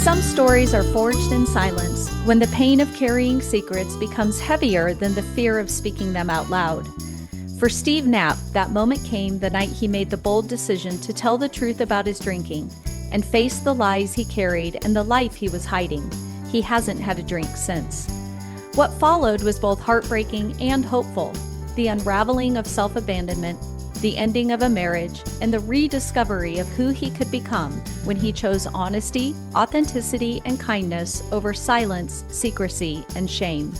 Some stories are forged in silence when the pain of carrying secrets becomes heavier than the fear of speaking them out loud. For Steve Knapp, that moment came the night he made the bold decision to tell the truth about his drinking and face the lies he carried and the life he was hiding. He hasn't had a drink since. What followed was both heartbreaking and hopeful. The unraveling of self-abandonment, the ending of a marriage, and the rediscovery of who he could become when he chose honesty, authenticity, and kindness over silence, secrecy, and shame.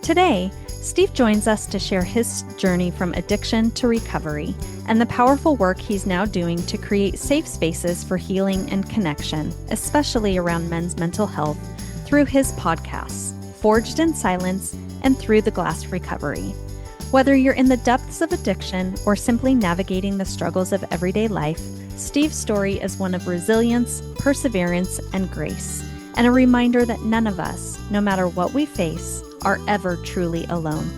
Today, Steve joins us to share his journey from addiction to recovery and the powerful work he's now doing to create safe spaces for healing and connection, especially around men's mental health, through his podcasts, Forged in Silence and Through the Glass Recovery. Whether you're in the depths of addiction or simply navigating the struggles of everyday life, Steve's story is one of resilience, perseverance, and grace, and a reminder that none of us, no matter what we face, are ever truly alone.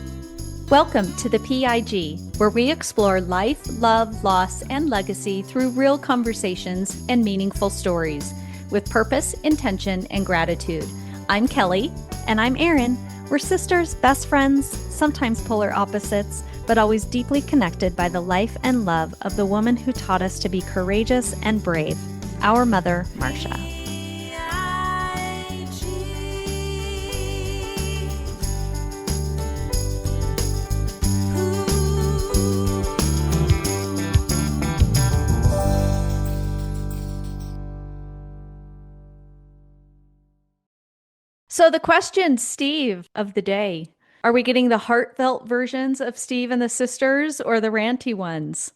Welcome to the PIG, where we explore life, love, loss, and legacy through real conversations and meaningful stories, with purpose, intention, and gratitude. I'm Kelly. And I'm Erin. We're sisters, best friends, sometimes polar opposites, but always deeply connected by the life and love of the woman who taught us to be courageous and brave, our mother, Marcia. So the question, Steve, of the day, are we getting the heartfelt versions of Steve and the sisters or the ranty ones?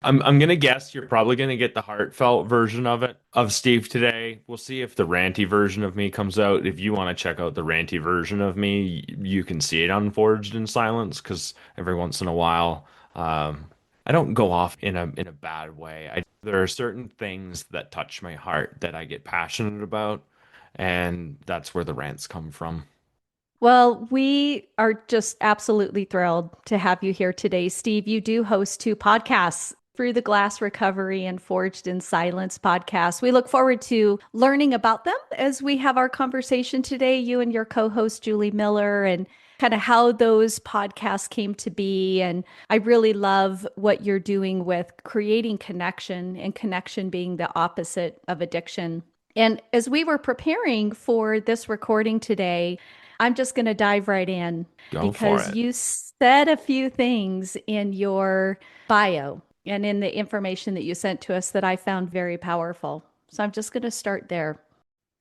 I'm gonna guess you're probably gonna get the heartfelt version of Steve today. We'll see if the ranty version of me comes out. If you want to check out the ranty version of me, you can see it on Forged in Silence, because every once in a while, I don't go off in a bad way. There are certain things that touch my heart that I get passionate about, and that's where the rants come from. Well, we are just absolutely thrilled to have you here today, Steve. You do host two podcasts, Through the Glass Recovery and Forged in Silence podcast. We look forward to learning about them as we have our conversation today, you and your co-host, Julie Miller, and kind of how those podcasts came to be. And I really love what you're doing with creating connection, and connection being the opposite of addiction. And as we were preparing for this recording today, I'm just going to dive right in because you said a few things in your bio and in the information that you sent to us that I found very powerful. So I'm just going to start there.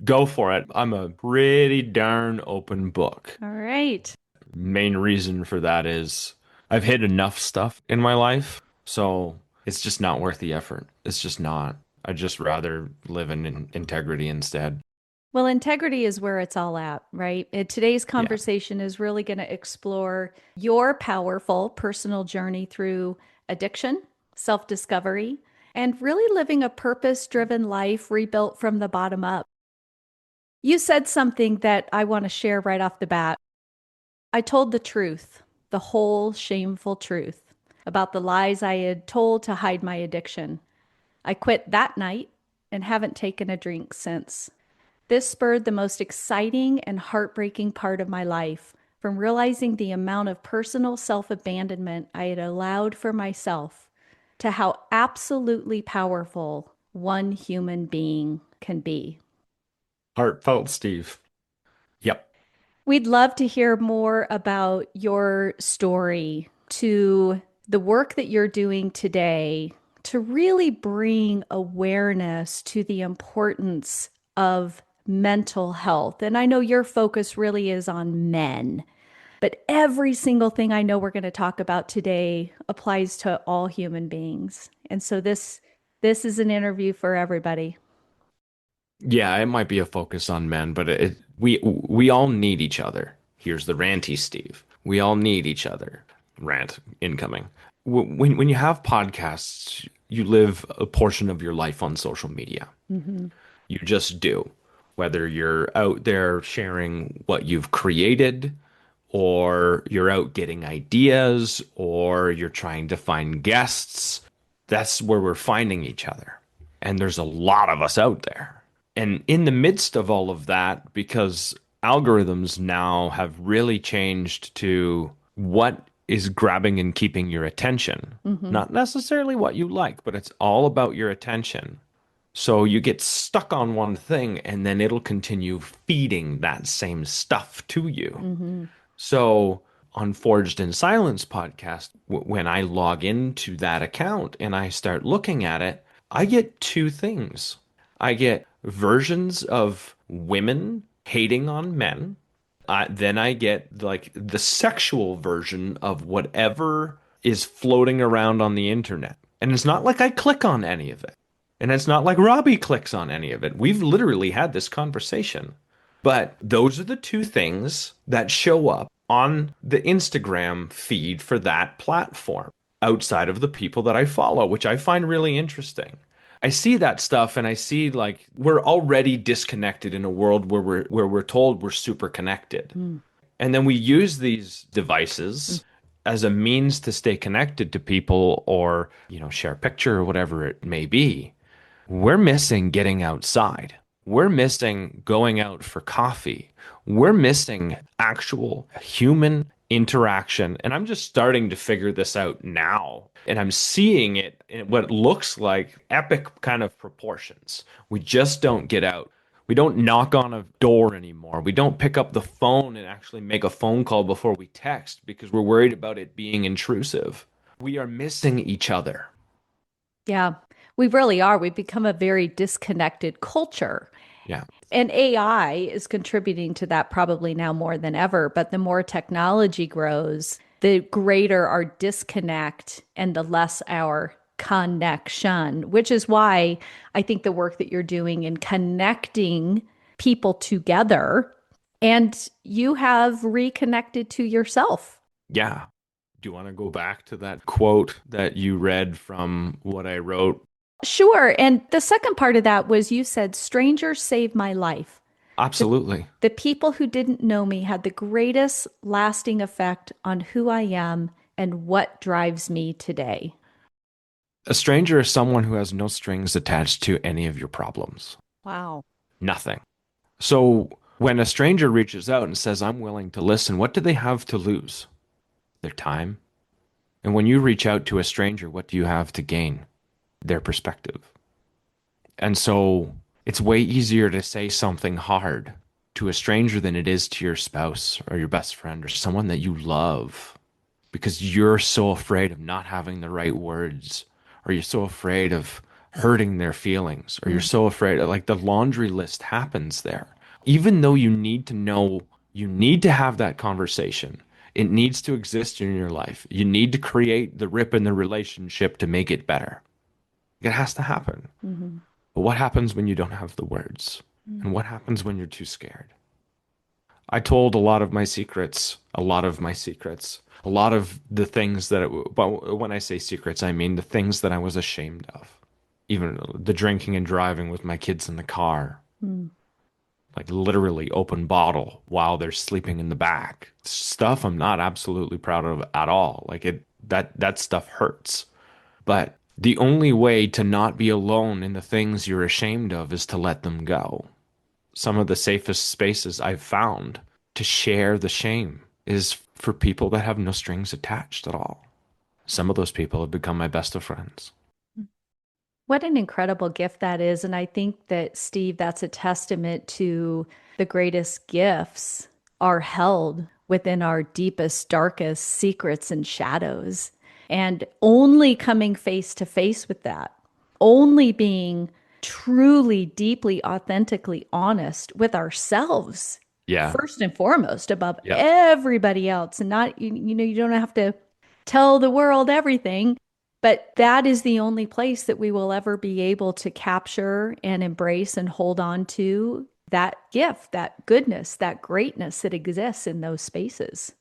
Go for it. I'm a pretty darn open book. All right. Main reason for that is I've hit enough stuff in my life, so it's just not worth the effort. It's just not. I'd just rather live in integrity instead. Well, integrity is where it's all at, right? Today's conversation is really going to explore your powerful personal journey through addiction, self-discovery, and really living a purpose-driven life rebuilt from the bottom up. You said something that I want to share right off the bat. I told the truth, the whole shameful truth, about the lies I had told to hide my addiction. I quit that night and haven't taken a drink since. This spurred the most exciting and heartbreaking part of my life, from realizing the amount of personal self-abandonment I had allowed for myself to how absolutely powerful one human being can be. Heartfelt, Steve. Yep. We'd love to hear more about your story, to the work that you're doing today to really bring awareness to the importance of mental health. And I know your focus really is on men, but every single thing I know we're going to talk about today applies to all human beings. And so this is an interview for everybody. Yeah, it might be a focus on men, but we all need each other. Here's the ranty Steve. We all need each other. Rant incoming. When you have podcasts, you live a portion of your life on social media. Mm-hmm. You just do. Whether you're out there sharing what you've created, or you're out getting ideas, or you're trying to find guests, that's where we're finding each other. And there's a lot of us out there. And in the midst of all of that, because algorithms now have really changed to what is grabbing and keeping your attention, Mm-hmm. not necessarily what you like, but it's all about your attention. So you get stuck on one thing and then it'll continue feeding that same stuff to you. Mm-hmm. So on Forged in Silence podcast, when I log into that account and I start looking at it, I get two things. I get versions of women hating on men. Then I get like the sexual version of whatever is floating around on the internet. And it's not like I click on any of it. And it's not like Robbie clicks on any of it. We've literally had this conversation. But those are the two things that show up on the Instagram feed for that platform outside of the people that I follow, which I find really interesting. I see that stuff and I see like we're already disconnected in a world where we're told we're super connected. Mm. And then we use these devices as a means to stay connected to people or, share a picture or whatever it may be. We're missing getting outside. We're missing going out for coffee. We're missing actual human interaction. And I'm just starting to figure this out now. And I'm seeing it in what looks like epic kind of proportions. We just don't get out. We don't knock on a door anymore. We don't pick up the phone and actually make a phone call before we text because we're worried about it being intrusive. We are missing each other. Yeah, we really are. We've become a very disconnected culture. Yeah. And AI is contributing to that probably now more than ever. But the more technology grows, the greater our disconnect and the less our connection, which is why I think the work that you're doing in connecting people together and you have reconnected to yourself. Yeah. Do you want to go back to that quote that you read from what I wrote? Sure. And the second part of that was you said, strangers saved my life. Absolutely. The people who didn't know me had the greatest lasting effect on who I am and what drives me today. A stranger is someone who has no strings attached to any of your problems. Wow. Nothing. So when a stranger reaches out and says, I'm willing to listen, what do they have to lose? Their time. And when you reach out to a stranger, what do you have to gain? Their perspective. And so it's way easier to say something hard to a stranger than it is to your spouse or your best friend or someone that you love because you're so afraid of not having the right words or you're so afraid of hurting their feelings or you're so afraid of, like, the laundry list happens there. Even though you need to know, you need to have that conversation. It needs to exist in your life. You need to create the rip in the relationship to make it better. It has to happen. Mm-hmm. But what happens when you don't have the words? And what happens when you're too scared? I told a lot of my secrets, a lot of the things but when I say secrets, I mean the things that I was ashamed of. Even the drinking and driving with my kids in the car. Mm. Like literally open bottle while they're sleeping in the back. Stuff I'm not absolutely proud of at all. That stuff hurts. But the only way to not be alone in the things you're ashamed of is to let them go. Some of the safest spaces I've found to share the shame is for people that have no strings attached at all. Some of those people have become my best of friends. What an incredible gift that is. And I think that, Steve, that's a testament to the greatest gifts are held within our deepest, darkest secrets and shadows. And only coming face to face with that, only being truly, deeply, authentically honest with ourselves, Yeah. first and foremost, above Yeah. everybody else. And not, you don't have to tell the world everything, but that is the only place that we will ever be able to capture and embrace and hold on to that gift, that goodness, that greatness that exists in those spaces.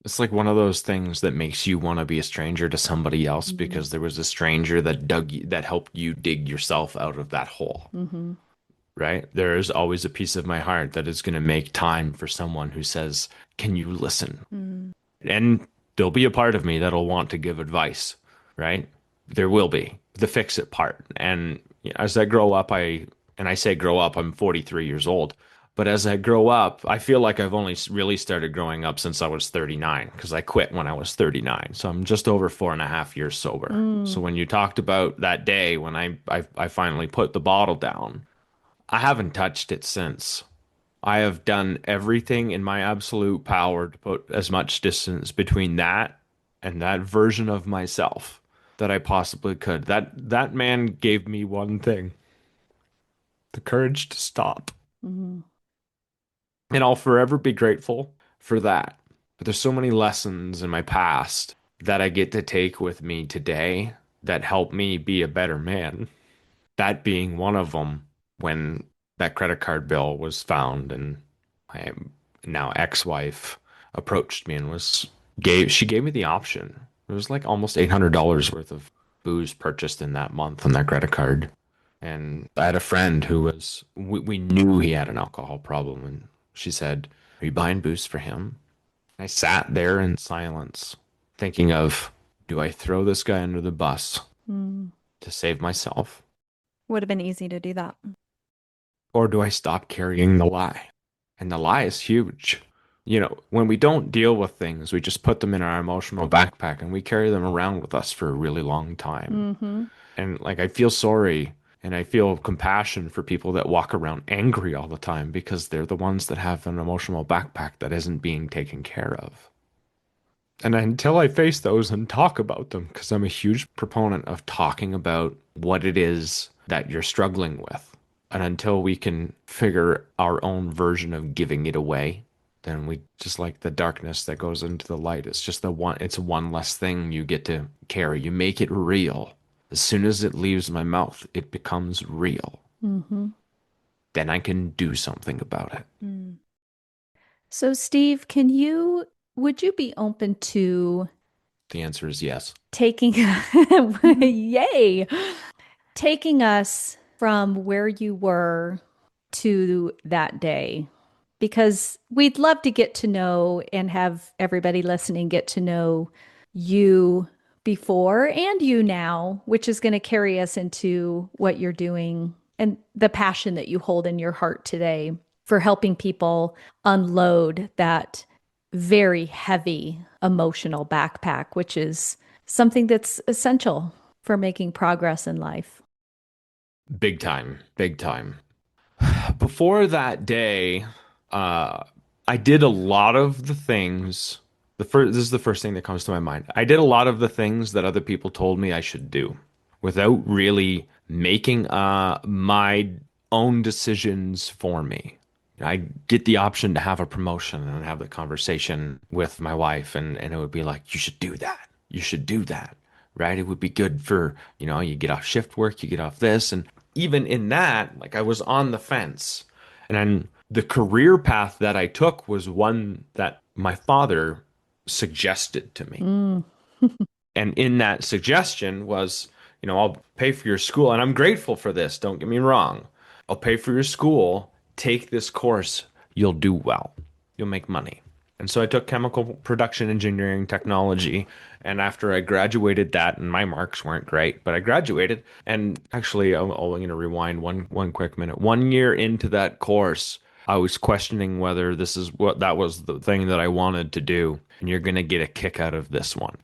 It's like one of those things that makes you want to be a stranger to somebody else Mhm. because there was a stranger that helped you dig yourself out of that hole. Mm-hmm. Right? There is always a piece of my heart that is going to make time for someone who says, "Can you listen?" Mm. And there'll be a part of me that'll want to give advice, right? There will be the fix it part. And as I grow up, I And I say grow up, I'm 43 years old. But as I grow up, I feel like I've only really started growing up since I was 39 because I quit when I was 39. So I'm just over 4.5 years sober. So Mm. when you talked about that day when I finally put the bottle down, I haven't touched it since. I have done everything in my absolute power to put as much distance between that and that version of myself that I possibly could. That man gave me one thing, the courage to stop. Mm. And I'll forever be grateful for that. But there's so many lessons in my past that I get to take with me today that help me be a better man. That being one of them when that credit card bill was found and my now ex-wife approached me and she gave me the option. It was like almost $800 worth of booze purchased in that month on that credit card. And I had a friend who we knew he had an alcohol problem. And she said, "Are you buying booze for him?" I sat there in silence, thinking of, do I throw this guy under the bus Mm. to save myself? Would have been easy to do that. Or do I stop carrying the lie? And the lie is huge. When we don't deal with things, we just put them in our emotional backpack and we carry them around with us for a really long time. Mm-hmm. And like, I feel sorry and I feel compassion for people that walk around angry all the time because they're the ones that have an emotional backpack that isn't being taken care of. And until I face those and talk about them, because I'm a huge proponent of talking about what it is that you're struggling with, and until we can figure our own version of giving it away, then we just like the darkness that goes into the light. It's one less thing you get to carry. You make it real. As soon as it leaves my mouth, it becomes real. Mm-hmm. Then I can do something about it. Mm. So, Steve, would you be open to The answer is yes. taking, yay, taking us from where you were to that day? Because we'd love to get to know and have everybody listening get to know you before and you now, which is going to carry us into what you're doing and the passion that you hold in your heart today for helping people unload that very heavy emotional backpack, which is something that's essential for making progress in life. Big time. Big time. Before that day, uh, I did a lot of the things. This is the first thing that comes to my mind. I did a lot of the things that other people told me I should do without really making my own decisions for me. I get the option to have a promotion and have the conversation with my wife, and it would be like, you should do that. You should do that, right? It would be good for, you get off shift work, you get off this. And even in that, like I was on the fence. And then the career path that I took was one that my father suggested to me. Mm. And in that suggestion was, I'll pay for your school. And I'm grateful for this. Don't get me wrong. I'll pay for your school. Take this course. You'll do well. You'll make money. And so I took chemical production engineering technology. And after I graduated that, and my marks weren't great, but I graduated. And actually, I'm going to rewind one quick minute. 1 year into that course, I was questioning whether that was the thing that I wanted to do. And you're going to get a kick out of this one.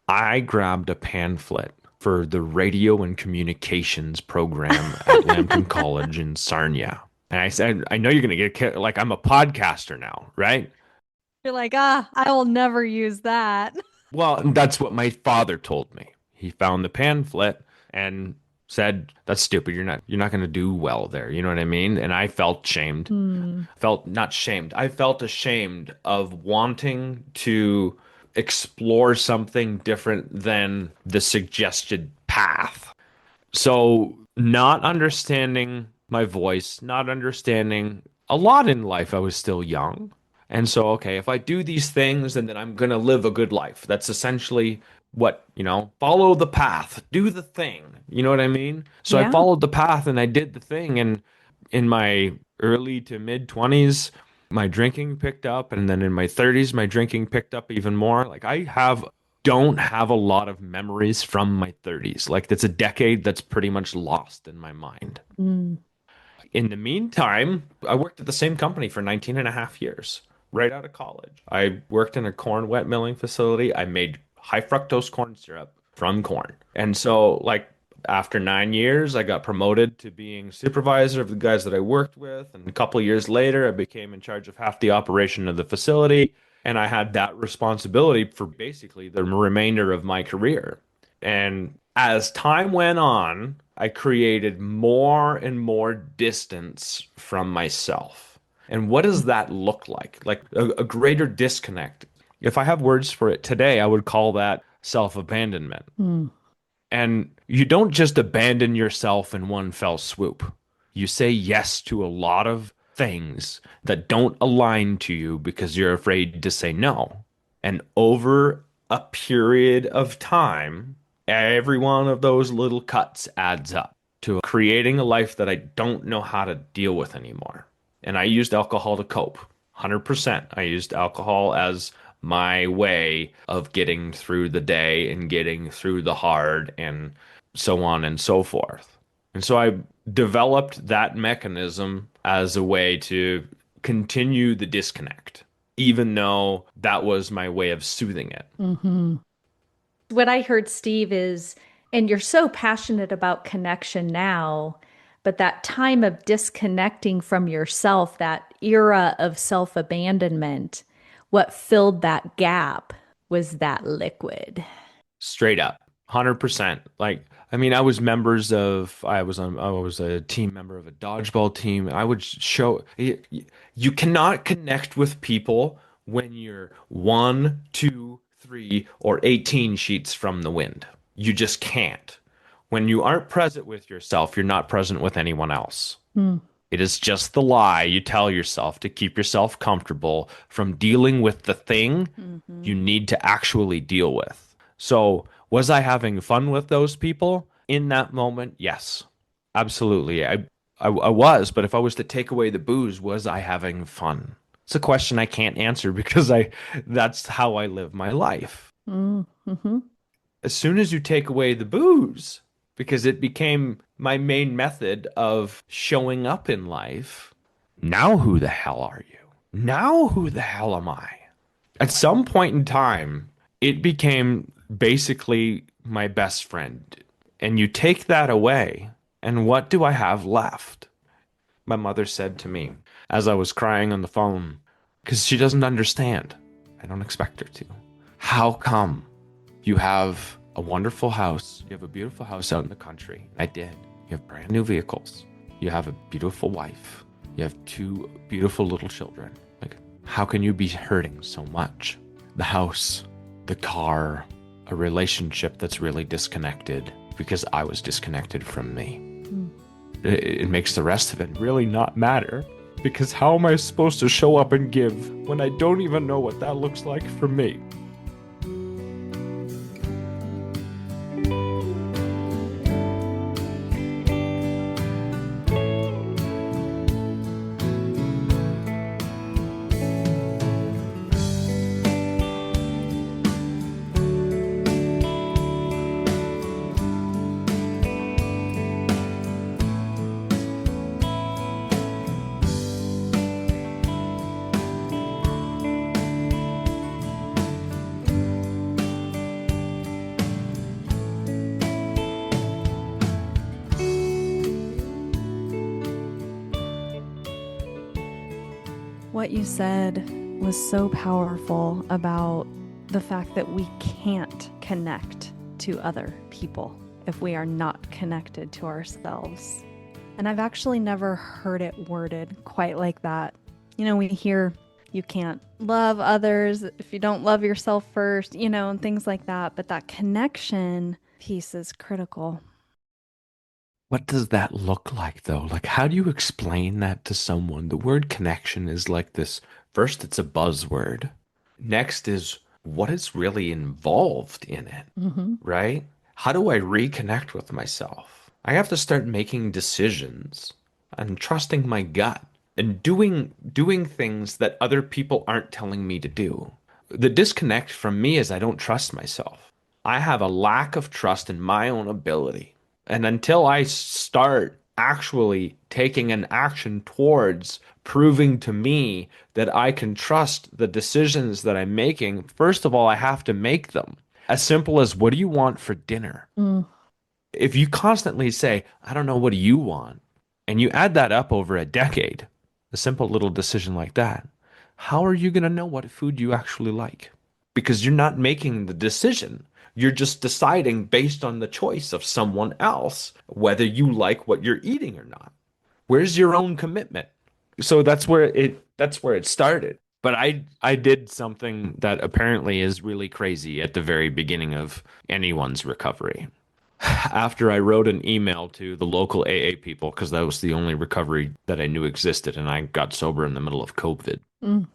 I grabbed a pamphlet for the radio and communications program at Lambton College in Sarnia. And I said, I know you're going to get a kick. Like, I'm a podcaster now, right? You're like, I will never use that. Well, that's what my father told me. He found the pamphlet and said, "That's stupid. You're not going to do well there." You know what I mean? And I felt shamed. Felt not shamed. I felt ashamed of wanting to explore something different than the suggested path. So, not understanding my voice, not understanding a lot in life, I was still young. And so, okay, if I do these things, then I'm going to live a good life. That's essentially what, follow the path, do the thing. You know what I mean? So I Yeah. followed the path and I did the thing. And in my early to mid 20s, my drinking picked up. And then in my 30s, my drinking picked up even more. Like don't have a lot of memories from my 30s. Like that's a decade that's pretty much lost in my mind. Mm. In the meantime, I worked at the same company for 19 and a half years, right out of college. I worked in a corn wet milling facility. I made high fructose corn syrup from corn. And so, like, after 9 years, I got promoted to being supervisor of the guys that I worked with. And a couple of years later, I became in charge of half the operation of the facility. And I had that responsibility for basically the remainder of my career. And as time went on, I created more and more distance from myself. And what does that look like? Like a greater disconnect. If I have words for it today, I would call that self-abandonment. Mm. And you don't just abandon yourself in one fell swoop. You say yes to a lot of things that don't align to you because you're afraid to say no. And over a period of time, every one of those little cuts adds up to creating a life that I don't know how to deal with anymore. And I used alcohol to cope. 100%. I used alcohol as my way of getting through the day and getting through the hard and so on and so forth. And so I developed that mechanism as a way to continue the disconnect, even though that was my way of soothing it. Hmm. What I heard, Steve, is, and you're so passionate about connection now, but that time of disconnecting from yourself, that era of self abandonment, what filled that gap was that liquid. Straight up, 100%. Like, I mean, I was a team member of a dodgeball team. I would show you cannot connect with people when you're one, two, three, or 18 sheets from the wind. You just can't. When you aren't present with yourself, you're not present with anyone else. Mm. It is just the lie you tell yourself to keep yourself comfortable from dealing with the thing you need to actually deal with. So, was I having fun with those people in that moment? Yes, absolutely. I was, but if I was to take away the booze, was I having fun? It's a question I can't answer because that's how I live my life. Mm-hmm. As soon as you take away the booze, because it became my main method of showing up in life, now who the hell are you? Now who the hell am I? At some point in time, it became basically my best friend. And you take that away, and what do I have left? My mother said to me as I was crying on the phone, because she doesn't understand. I don't expect her to. How come you have a wonderful house? You have a beautiful house out in the country. I did. You have brand new vehicles. You have a beautiful wife. You have two beautiful little children. Like, how can you be hurting so much? The house, the car, a relationship that's really disconnected because I was disconnected from me. It makes the rest of it really not matter, because how am I supposed to show up and give when I don't even know what that looks like for me? What you said was so powerful about the fact that we can't connect to other people if we are not connected to ourselves. And I've actually never heard it worded quite like that. You know, we hear you can't love others if you don't love yourself first, you know, and things like that. But that connection piece is critical. What does that look like, though? Like, how do you explain that to someone? The word connection is like this. First, it's a buzzword. Next is what is really involved in it, right? How do I reconnect with myself? I have to start making decisions and trusting my gut and doing things that other people aren't telling me to do. The disconnect from me is I don't trust myself. I have a lack of trust in my own ability. And until I start actually taking an action towards proving to me that I can trust the decisions that I'm making, first of all, I have to make them. As simple as, what do you want for dinner? Mm. If you constantly say, I don't know, what do you want? And you add that up over a decade, a simple little decision like that, how are you going to know what food you actually like? Because you're not making the decision. You're just deciding based on the choice of someone else whether you like what you're eating or not. Where's your own commitment? So that's where it started. But I did something that apparently is really crazy at the very beginning of anyone's recovery. After I wrote an email to the local AA people, because that was the only recovery that I knew existed, and I got sober in the middle of COVID. Mm.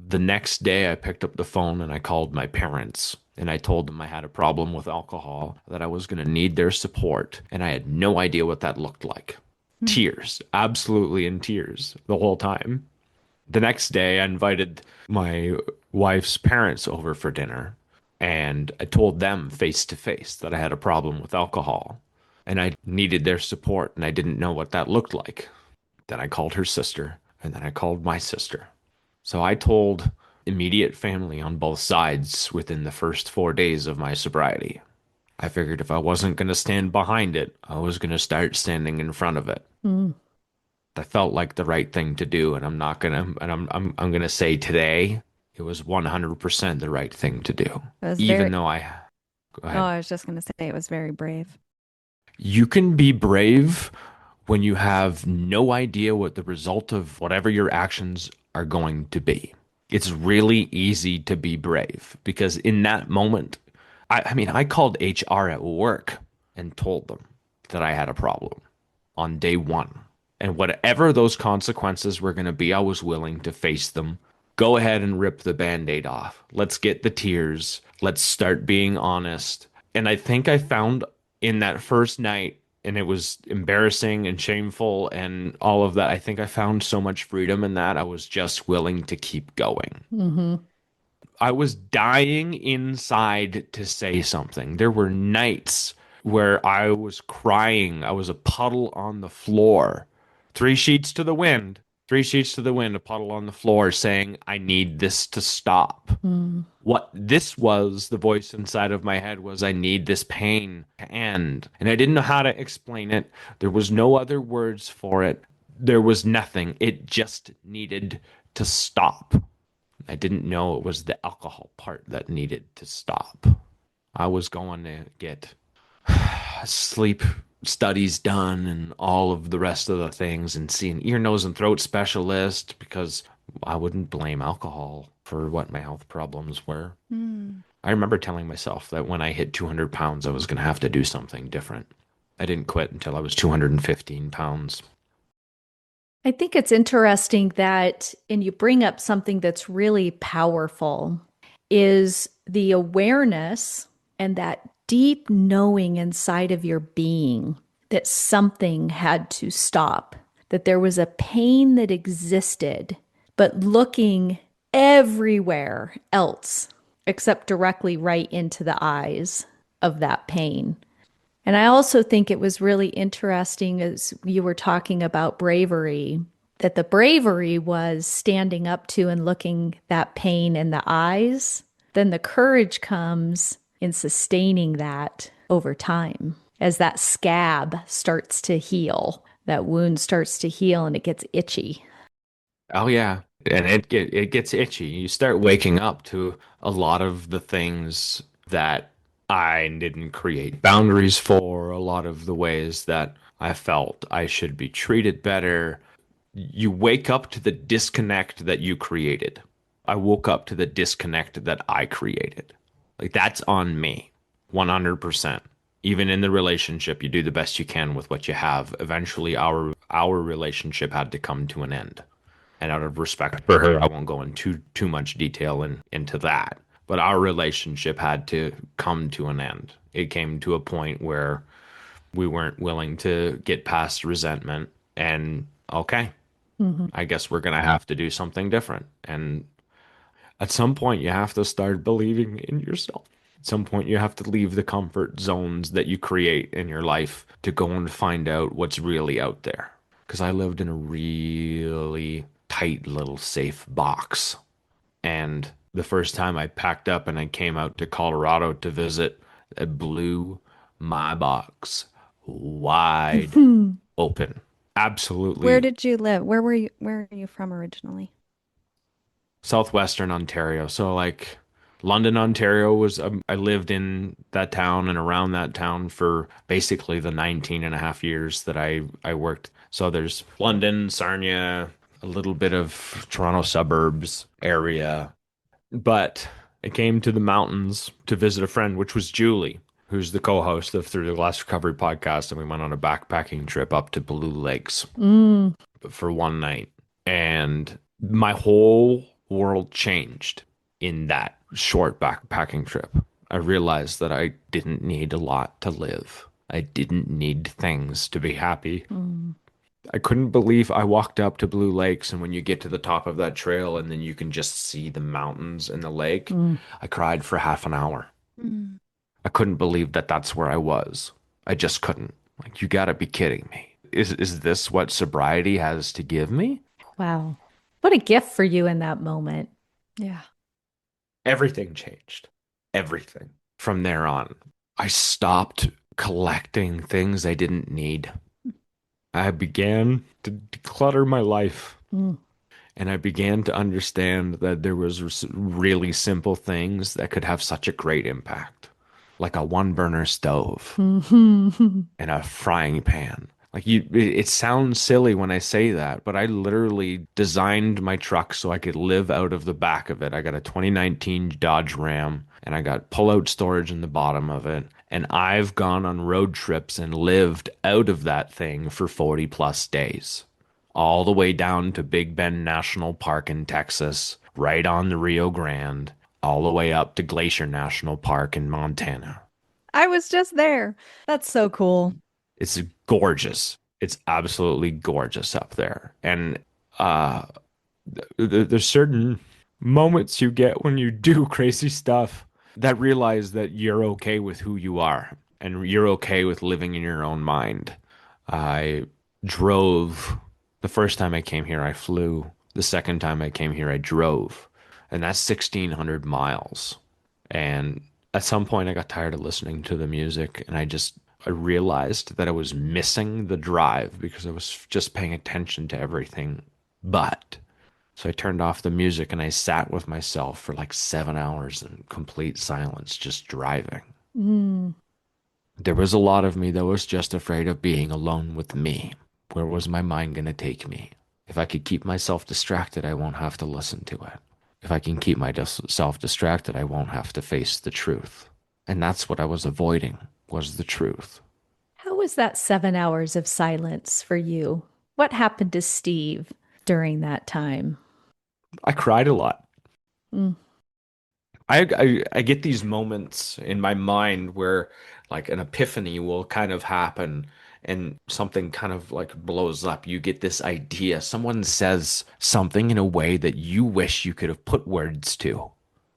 The next day, I picked up the phone and I called my parents and I told them I had a problem with alcohol, that I was going to need their support, and I had no idea what that looked like. Tears, absolutely in tears the whole time. The next day, I invited my wife's parents over for dinner, and I told them face to face that I had a problem with alcohol and I needed their support, and I didn't know what that looked like. Then I called her sister, and then I called my sister. So I told immediate family on both sides within the first 4 days of my sobriety. I figured if I wasn't going to stand behind it, I was going to start standing in front of it. Mm. That felt like the right thing to do, and I'm not gonna, and I'm gonna say today it was 100% the right thing to do. It was Even very, though go oh, ahead. I was just going to say it was very brave. You can be brave when you have no idea what the result of whatever your actions are going to be. It's really easy to be brave because in that moment, I mean, I called HR at work and told them that I had a problem on day one. And whatever those consequences were going to be, I was willing to face them. Go ahead and rip the band-aid off. Let's get the tears. Let's start being honest. And I think I found in that first night, and it was embarrassing and shameful and all of that, I think I found so much freedom in that. I was just willing to keep going. Hmm. I was dying inside to say something. There were nights where I was crying. I was a puddle on the floor. Three sheets to the wind, three sheets to the wind, a puddle on the floor saying, I need this to stop. Mm. What this was, the voice inside of my head was, I need this pain to end. And I didn't know how to explain it. There was no other words for it. There was nothing. It just needed to stop. I didn't know it was the alcohol part that needed to stop. I was going to get sleep studies done and all of the rest of the things and see an ear, nose, and throat specialist because I wouldn't blame alcohol for what my health problems were. Mm. I remember telling myself that when I hit 200 pounds, I was going to have to do something different. I didn't quit until I was 215 pounds. I think it's interesting that, and you bring up something that's really powerful, is the awareness and that deep knowing inside of your being that something had to stop, that there was a pain that existed, but looking everywhere else except directly right into the eyes of that pain. And I also think it was really interesting as you were talking about bravery, that the bravery was standing up to and looking that pain in the eyes. Then the courage comes in sustaining that over time as that scab starts to heal, that wound starts to heal and it gets itchy. Oh yeah, and it gets itchy. You start waking up to a lot of the things that I didn't create boundaries for, a lot of the ways that I felt I should be treated better. You wake up to the disconnect that you created. I woke up to the disconnect that I created. Like that's on me, 100%. Even in the relationship, you do the best you can with what you have. Eventually, our relationship had to come to an end. And out of respect for her, I won't go into too much detail into that. But our relationship had to come to an end. It came to a point where we weren't willing to get past resentment. And okay, Mhm. I guess we're going to have to do something different. And at some point, you have to start believing in yourself. some point you have to leave the comfort zones that you create in your life to go and find out what's really out there. Because I lived in a really tight little safe box. And the first time I packed up and I came out to Colorado to visit, it blew my box wide open. Where Absolutely did you live? Where are you from originally? southwestern Ontario. So like London, Ontario was I lived in that town and around that town for basically the 19 and a half years that I worked. So there's London, Sarnia, a little bit of Toronto suburbs area, but I came to the mountains to visit a friend, which was Julie, who's the co-host of Through the Glass Recovery podcast, and we went on a backpacking trip up to Blue Lakes Mm. for one night. And my whole world changed in that short backpacking trip. I realized that I didn't need a lot to live. I didn't need things to be happy. Mm. I couldn't believe I walked up to Blue Lakes, and when you get to the top of that trail and then you can just see the mountains and the lake, Mm. I cried for half an hour. Mm. I couldn't believe that that's where I was. I just couldn't. Like, you gotta be kidding me. Is this what sobriety has to give me? Wow. What a gift for you in that moment. Yeah. Everything changed. Everything. From there on, I stopped collecting things I didn't need. I began to declutter my life. Mm. And I began to understand that there was really simple things that could have such a great impact, like a one burner stove Mhm. and a frying pan. Like it sounds silly when I say that, but I literally designed my truck so I could live out of the back of it. I got a 2019 Dodge Ram and I got pull-out storage in the bottom of it. And I've gone on road trips and lived out of that thing for 40 plus days, all the way down to Big Bend National Park in Texas, right on the Rio Grande, all the way up to Glacier National Park in Montana. I was just there. That's so cool. It's gorgeous. It's absolutely gorgeous up there. And uh, there's certain moments you get when you do crazy stuff that realize that you're okay with who you are and you're okay with living in your own mind. I drove the first time I came here, I flew. The second time I came here, I drove. And that's 1,600 miles. And at some point, I got tired of listening to the music and I realized that I was missing the drive because I was just paying attention to everything. But so I turned off the music and I sat with myself for like 7 hours in complete silence, just driving. Mm. There was a lot of me that was just afraid of being alone with me. Where was my mind going to take me? If I could keep myself distracted, I won't have to listen to it. If I can keep myself distracted, I won't have to face the truth. And that's what I was avoiding, was the truth. How was that 7 hours of silence for you? What happened to Steve during that time? I cried a lot. Mm. I get these moments in my mind where like an epiphany will kind of happen and something kind of like blows up. You get this idea. Someone says something in a way that you wish you could have put words to.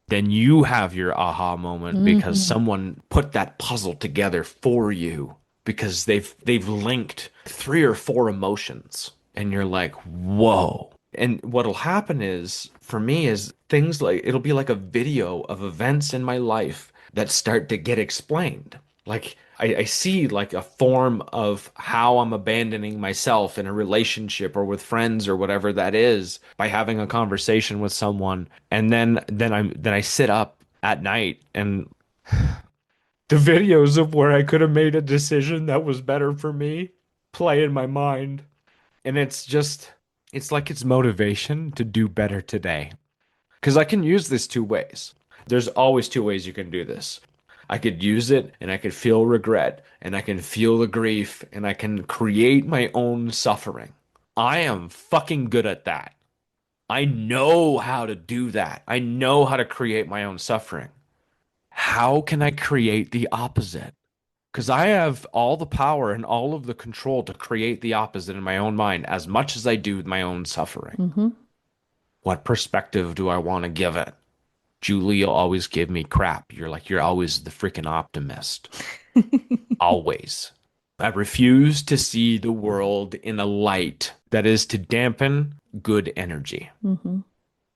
Then you have your aha moment because Mhm. someone put that puzzle together for you because they've linked three or four emotions and you're like, "Whoa." And what'll happen is, for me, is things like it'll be like a video of events in my life that start to get explained. Like I see like a form of how I'm abandoning myself in a relationship or with friends or whatever that is by having a conversation with someone. And then I sit up at night and the videos of where I could have made a decision that was better for me play in my mind. And it's like it's motivation to do better today. Because I can use this two ways. There's always two ways you can do this. I could use it and I could feel regret and I can feel the grief and I can create my own suffering. I am fucking good at that. I know how to do that. I know how to create my own suffering. How can I create the opposite? Because I have all the power and all of the control to create the opposite in my own mind as much as I do my own suffering. Mhm. What perspective do I want to give it? Julie, you'll always give me crap. You're always the freaking optimist. Always. I refuse to see the world in a light that is to dampen good energy Mm-hmm.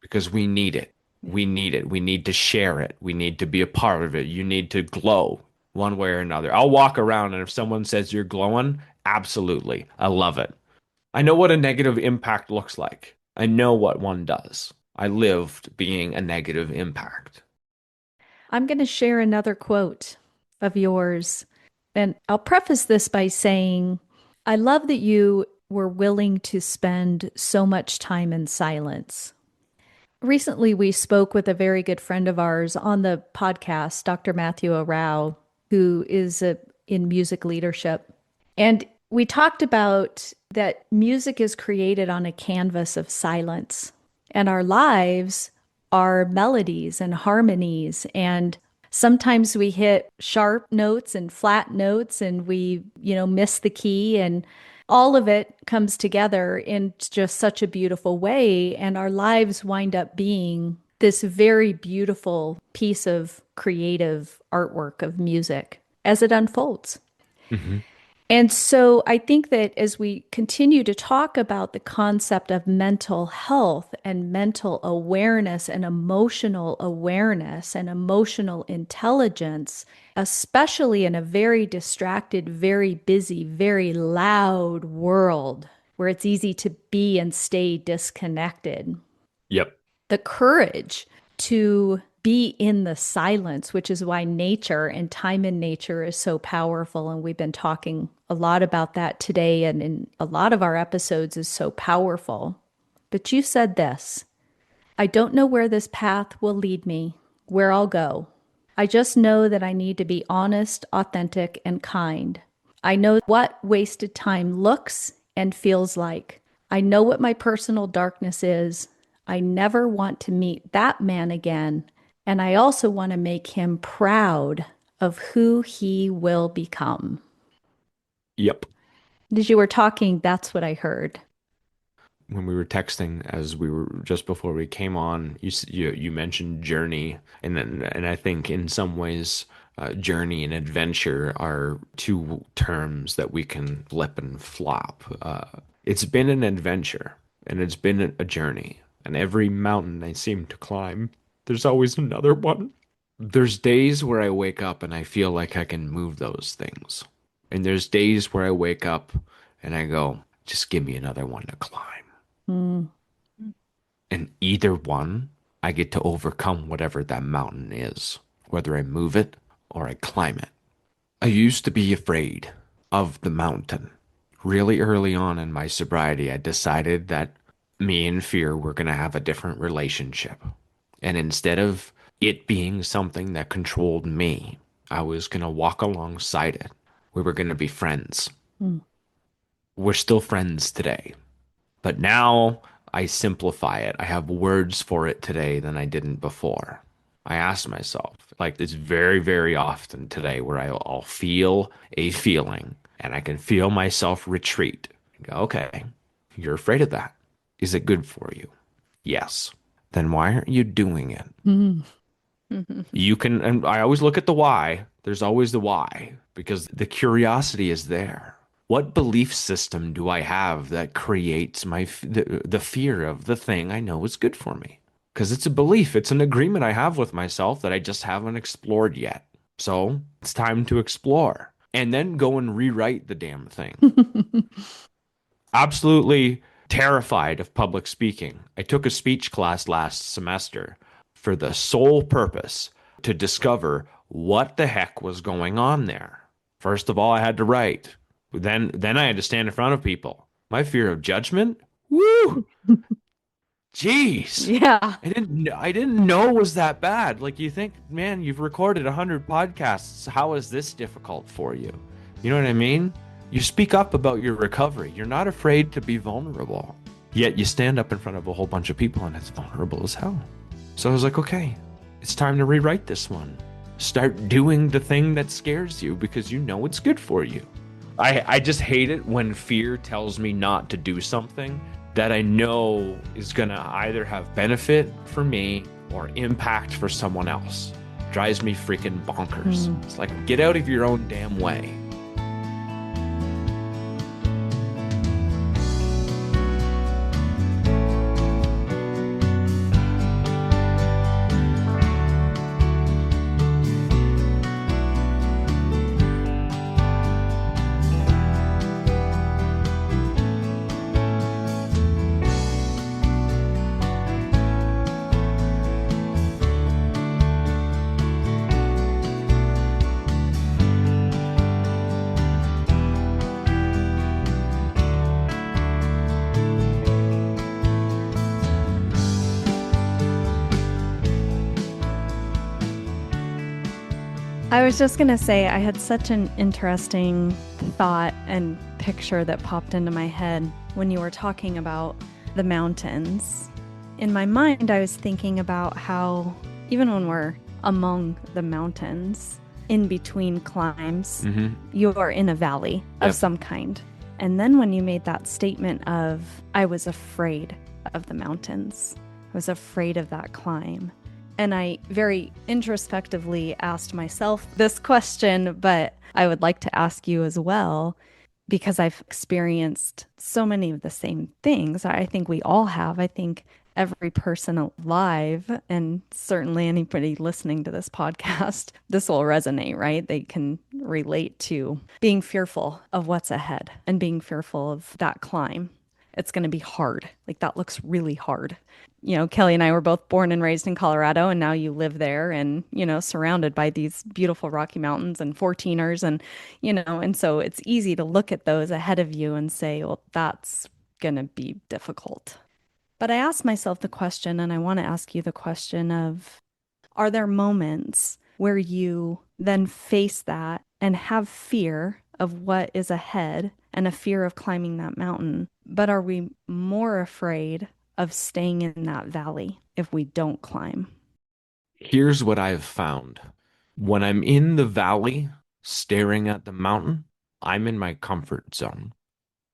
because we need it. We need it. We need to share it. We need to be a part of it. You need to glow one way or another. I'll walk around and if someone says you're glowing, absolutely. I love it. I know what a negative impact looks like. I know what one does. I lived being a negative impact. I'm going to share another quote of yours. And I'll preface this by saying, I love that you were willing to spend so much time in silence. Recently, we spoke with a very good friend of ours on the podcast, Dr. Matthew Rao, who is in music leadership. And we talked about that music is created on a canvas of silence, and our lives are melodies and harmonies. And sometimes we hit sharp notes and flat notes, and we, miss the key, and all of it comes together in just such a beautiful way. And our lives wind up being this very beautiful piece of creative artwork of music as it unfolds. Mm-hmm. And so I think that as we continue to talk about the concept of mental health and mental awareness and emotional intelligence, especially in a very distracted, very busy, very loud world where it's easy to be and stay disconnected, Yep. the courage to be in the silence, which is why nature and time in nature is so powerful. And we've been talking a lot about that today, and in a lot of our episodes is so powerful. But you said this: I don't know where this path will lead me, where I'll go. I just know that I need to be honest, authentic, and kind. I know what wasted time looks and feels like. I know what my personal darkness is. I never want to meet that man again. And I also want to make him proud of who he will become. Yep. As you were talking, that's what I heard. When we were texting, as we were just before we came on, you mentioned journey, and I think in some ways, journey and adventure are two terms that we can flip and flop. It's been an adventure, and it's been a journey, and every mountain I seem to climb, there's always another one. There's days where I wake up and I feel like I can move those things, and there's days where I wake up and I go, just give me another one to climb. Mm. And either one, I get to overcome whatever that mountain is, whether I move it or I climb it. I used to be afraid of the mountain. Really early on in my sobriety, I decided that me and fear were going to have a different relationship. And instead of it being something that controlled me, I was going to walk alongside it. We were going to be friends. Mm. We're still friends today. But now I simplify it. I have words for it today than I didn't before. I ask myself, like it's very, very often today where I'll feel a feeling and I can feel myself retreat and go, okay, you're afraid of that. Is it good for you? Yes. Then why aren't you doing it? Mm. You can, and I always look at the why. There's always the why because the curiosity is there. What belief system do I have that creates the fear of the thing I know is good for me? Because it's a belief. It's an agreement I have with myself that I just haven't explored yet. So it's time to explore and then go and rewrite the damn thing. Absolutely terrified of public speaking. I took a speech class last semester for the sole purpose to discover what the heck was going on there. First of all, I had to write. Then I had to stand in front of people. My fear of judgment? Woo! Jeez. Yeah. I didn't know it was that bad. Like you think, man, you've recorded 100 podcasts. How is this difficult for you? You know what I mean? You speak up about your recovery. You're not afraid to be vulnerable. Yet you stand up in front of a whole bunch of people and it's vulnerable as hell. So I was like, okay, it's time to rewrite this one. Start doing the thing that scares you because you know it's good for you. I just hate it when fear tells me not to do something that I know is going to either have benefit for me or impact for someone else drives me freaking bonkers. It's like, get out of your own damn way. I was just going to say, I had such an interesting thought and picture that popped into my head when you were talking about the mountains. In my mind, I was thinking about how even when we're among the mountains, in between climbs, you are in a valley of some kind. And then when you made that statement of, I was afraid of the mountains, I was afraid of that climb. And I very introspectively asked myself this question, but I would like to ask you as well, because I've experienced so many of the same things. I think we all have. I think every person alive, and certainly anybody listening to this podcast, this will resonate, right? They can relate to being fearful of what's ahead and being fearful of that climb. It's going to be hard. Like, that looks really hard. You know, Kelly and I were both born and raised in Colorado, and now you live there and, you know, surrounded by these beautiful Rocky Mountains and 14ers and, you know, and so it's easy to look at those ahead of you and say, well, that's going to be difficult. But I asked myself the question, and I want to ask you the question of, are there moments where you then face that and have fear of what is ahead and a fear of climbing that mountain? But are we more afraid of staying in that valley if we don't climb? Here's what I've found. When I'm in the valley staring at the mountain, I'm in my comfort zone.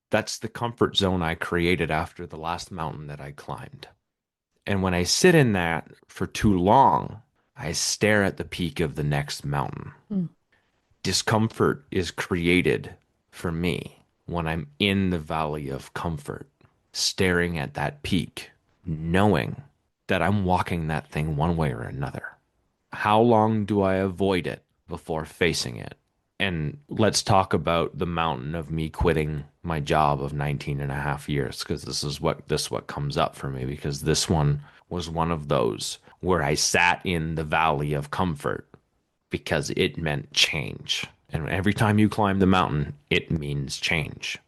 That's the comfort zone I created after the last mountain that I climbed. And when I sit in that for too long, I stare at the peak of the next mountain. Discomfort is created for me when I'm in the valley of comfort, staring at that peak, knowing that I'm walking that thing one way or another. How long do I avoid it before facing it? And let's talk about the mountain of me quitting my job of 19 and a half years, because this is what comes up for me, because this one was one of those where I sat in the valley of comfort because it meant change. And every time you climb the mountain, it means change.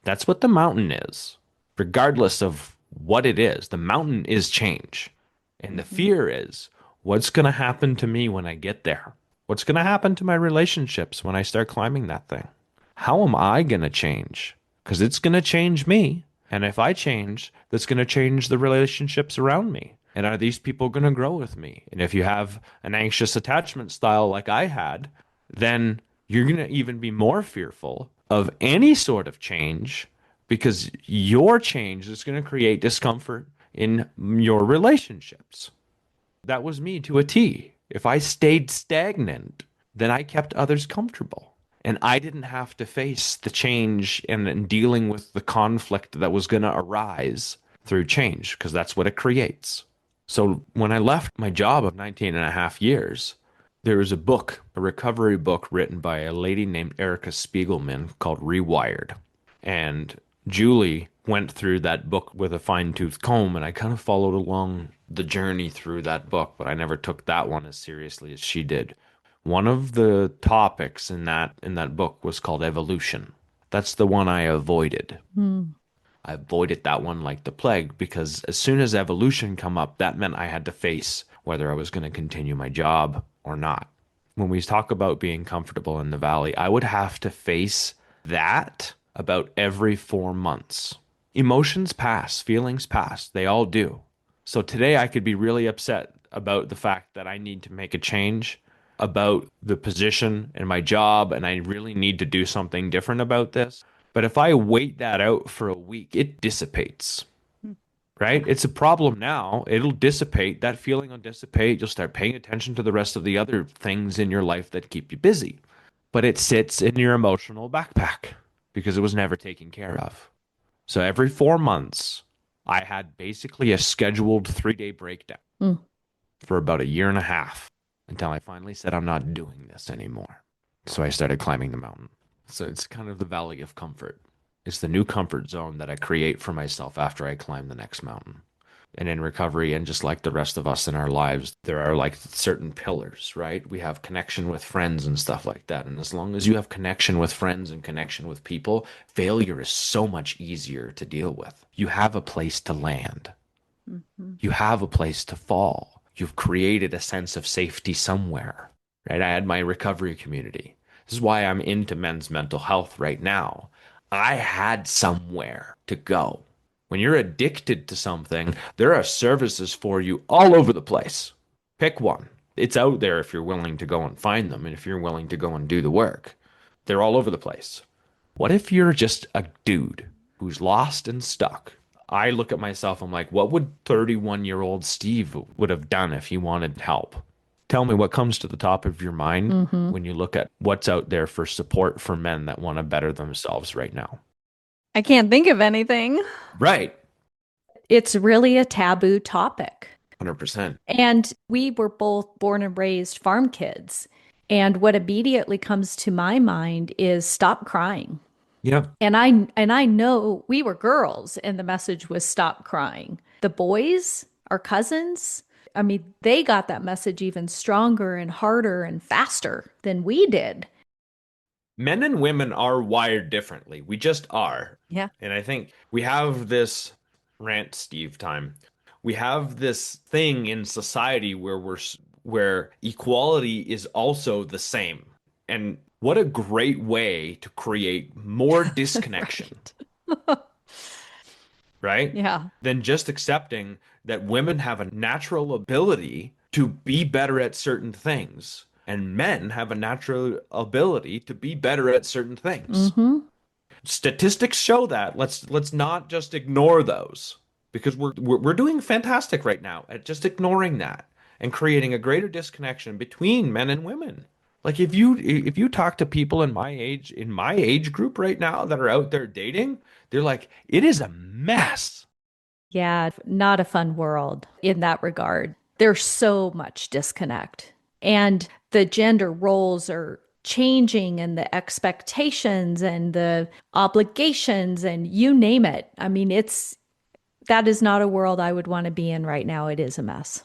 That's what the mountain is. Regardless of what it is, the mountain is change. And the fear is, what's going to happen to me when I get there? What's going to happen to my relationships when I start climbing that thing? How am I going to change? Because it's going to change me. And if I change, that's going to change the relationships around me. And are these people going to grow with me? And if you have an anxious attachment style like I had, then you're going to even be more fearful of any sort of change, because your change is going to create discomfort in your relationships. That was me to a T. If I stayed stagnant, then I kept others comfortable. And I didn't have to face the change and dealing with the conflict that was going to arise through change, because that's what it creates. So when I left my job of 19 and a half years, there was a book, a recovery book written by a lady named Erica Spiegelman called Rewired. And Julie went through that book with a fine-tooth comb, and I kind of followed along the journey through that book, but I never took that one as seriously as she did. One of the topics in that book was called evolution. That's the one I avoided. I avoided that one like the plague, because as soon as evolution come up, that meant I had to face whether I was going to continue my job or not. When we talk about being comfortable in the valley, I would have to face that about every 4 months. Emotions pass, feelings pass, they all do. So today I could be really upset about the fact that I need to make a change about the position and my job, and I really need to do something different about this. But if I wait that out for a week, it dissipates. right? It's a problem now. It'll dissipate. That feeling will dissipate. You'll start paying attention to the rest of the other things in your life that keep you busy. But it sits in your emotional backpack because it was never taken care of. So every 4 months, I had basically a scheduled 3 day breakdown Mm. for about a year and a half until I finally said, I'm not doing this anymore. So I started climbing the mountain. So it's kind of the valley of comfort. It's the new comfort zone that I create for myself after I climb the next mountain. And in recovery, and just like the rest of us in our lives, there are like certain pillars, right? We have connection with friends and stuff like that. And as long as you have connection with friends and connection with people, failure is so much easier to deal with. You have a place to land, Mhm. you have a place to fall. You've created a sense of safety somewhere, right? I had my recovery community. This is why I'm into men's mental health right now. I had somewhere to go. When you're addicted to something, there are services for you all over the place. Pick one. It's out there if you're willing to go and find them and if you're willing to go and do the work. They're all over the place. What if you're just a dude who's lost and stuck? I look at myself, I'm like, what would 31-year-old Steve would have done if he wanted help? Tell me what comes to the top of your mind Mhm. when you look at what's out there for support for men that want to better themselves right now. I can't think of anything. Right. It's really a taboo topic. 100%. And we were both born and raised farm kids. And what immediately comes to my mind is stop crying. Yeah. And I know we were girls and the message was stop crying. The boys, our cousins, I mean, they got that message even stronger and harder and faster than we did. Men and women are wired differently. We just are. Yeah. And I think we have this rant Steve time. We have this thing in society where where equality is also the same. And what a great way to create more disconnection, Right. right? Yeah. Than just accepting that women have a natural ability to be better at certain things and men have a natural ability to be better at certain things. Mm-hmm. Statistics show that. Let's not just ignore those because we're doing fantastic right now at just ignoring that and creating a greater disconnection between men and women. Like if you talk to people in my age group right now that are out there dating, they're like, it is a mess. Yeah, not a fun world in that regard. There's so much disconnect. And the gender roles are changing and the expectations and the obligations and you name it. I mean, that is not a world I would want to be in right now. It is a mess.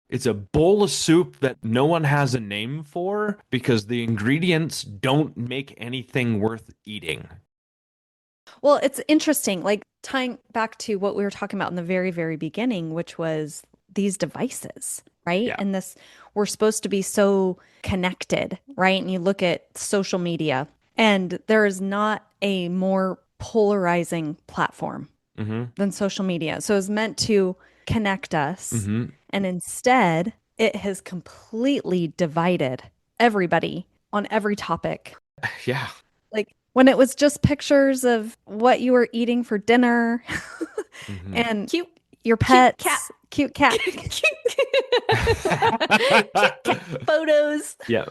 It's a bowl of soup that no one has a name for because the ingredients don't make anything worth eating. Well, it's interesting, like tying back to what we were talking about in the very, very beginning, which was these devices, right? Yeah. And this, we're supposed to be so connected, right? And you look at social media, and there is not a more polarizing platform Mm-hmm. than social media. So it's meant to connect us. Mm-hmm. And instead, it has completely divided everybody on every topic. Yeah. Like when it was just pictures of what you were eating for dinner Mm-hmm. and Cute, your cute pets, cute cat, cute photos. Yeah.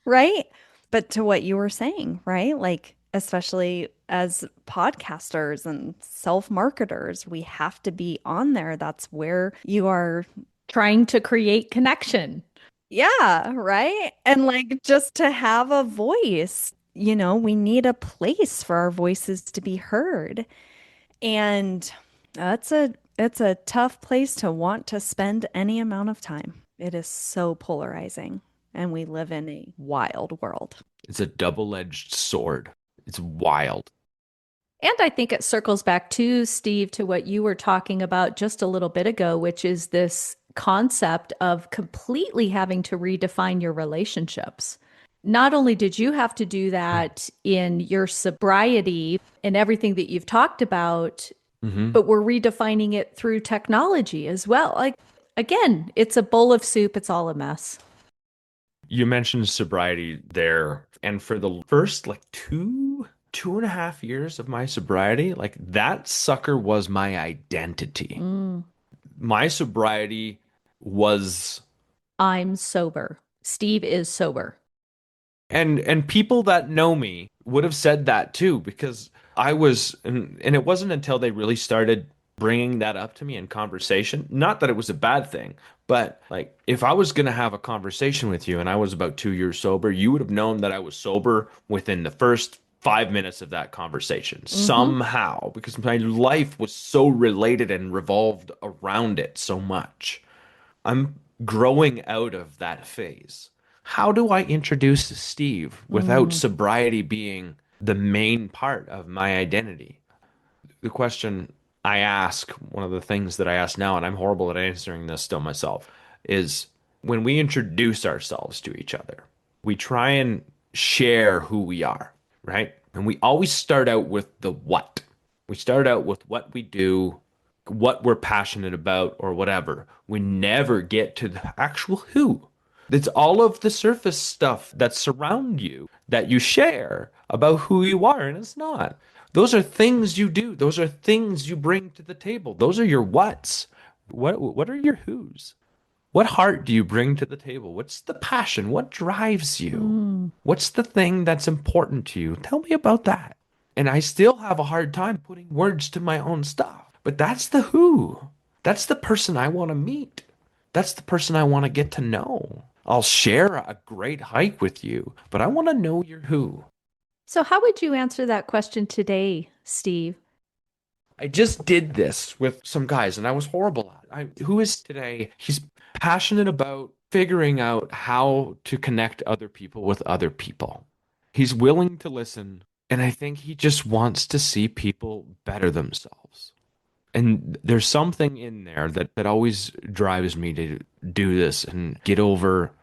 right? But to what you were saying, right? Like, especially as podcasters and self-marketers, we have to be on there. That's where you are. Trying to create connection. Yeah, right. And like just to have a voice, we need a place for our voices to be heard. And it's a tough place to want to spend any amount of time. It is so polarizing, and we live in a wild world. It's a double-edged sword. It's wild. And I think it circles back to, Steve, to what you were talking about just a little bit ago, which is this concept of completely having to redefine your relationships. Not only did you have to do that in your sobriety and everything that you've talked about, Mm-hmm. but we're redefining it through technology as well. Like, again, it's a bowl of soup. It's all a mess. You mentioned sobriety there, and for the first like 2.5 years of my sobriety, like that sucker was my identity. Mm. My sobriety was, I'm sober. Steve is sober. and people that know me would have said that too, because I was, and it wasn't until they really started bringing that up to me in conversation, not that it was a bad thing, but like if I was going to have a conversation with you and I was about 2 years sober, you would have known that I was sober within the first 5 minutes of that conversation Mm-hmm. somehow, because my life was so related and revolved around it so much. I'm growing out of that phase. How do I introduce Steve without Mm. sobriety being the main part of my identity? The question I ask, one of the things that I ask now, and I'm horrible at answering this still myself, is when we introduce ourselves to each other, we try and share who we are, right? And we always start out with the what. We start out with what we do, what we're passionate about, or whatever. We never get to the actual who. It's all of the surface stuff that surround you that you share about who you are, and it's not. Those are things you do. Those are things you bring to the table. Those are your whats. What are your whos? What heart do you bring to the table? What's the passion? What drives you? Mm. What's the thing that's important to you? Tell me about that. And I still have a hard time putting words to my own stuff. But that's the who. That's the person I want to meet. That's the person I want to get to know. I'll share a great hike with you, but I want to know your who. So, how would you answer that question today, Steve? I just did this with some guys and I was horrible at it. Who is today? He's passionate about figuring out how to connect other people with other people. He's willing to listen, and I think he just wants to see people better themselves. And there's something in there that always drives me to do this and get over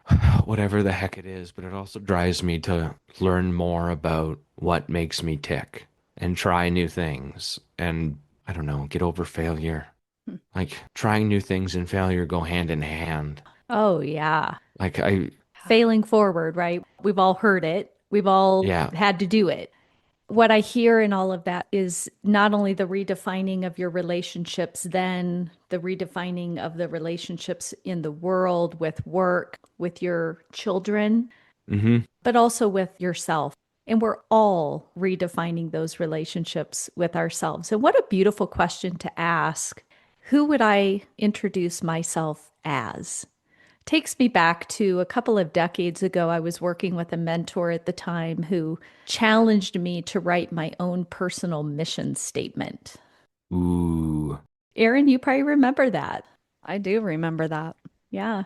whatever the heck it is, but it also drives me to learn more about what makes me tick and try new things and I don't know, get over failure. Hmm. Like trying new things and failure go hand in hand. Oh, yeah. Like I, Failing forward, right? We've all heard it, we've all yeah. had to do it. What I hear in all of that is not only the redefining of your relationships, then the redefining of the relationships in the world, with work, with your children, Hmm. but also with yourself. And we're all redefining those relationships with ourselves. And what a beautiful question to ask. Who would I introduce myself as? Takes me back to a couple of decades ago. I was working with a mentor at the time who challenged me to write my own personal mission statement. Ooh. Erin, you probably remember that. I do remember that. Yeah.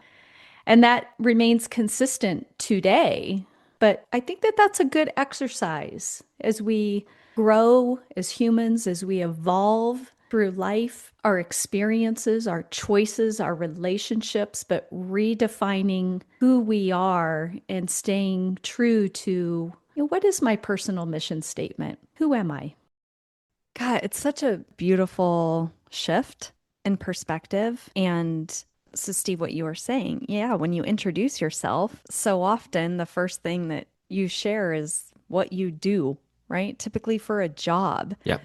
And that remains consistent today. But I think that that's a good exercise as we grow as humans, as we evolve through life, our experiences, our choices, our relationships, but redefining who we are and staying true to, what is my personal mission statement? Who am I? God, it's such a beautiful shift in perspective. And so, Steve, what you were saying, yeah, when you introduce yourself, so often the first thing that you share is what you do, right? Typically for a job. Yep.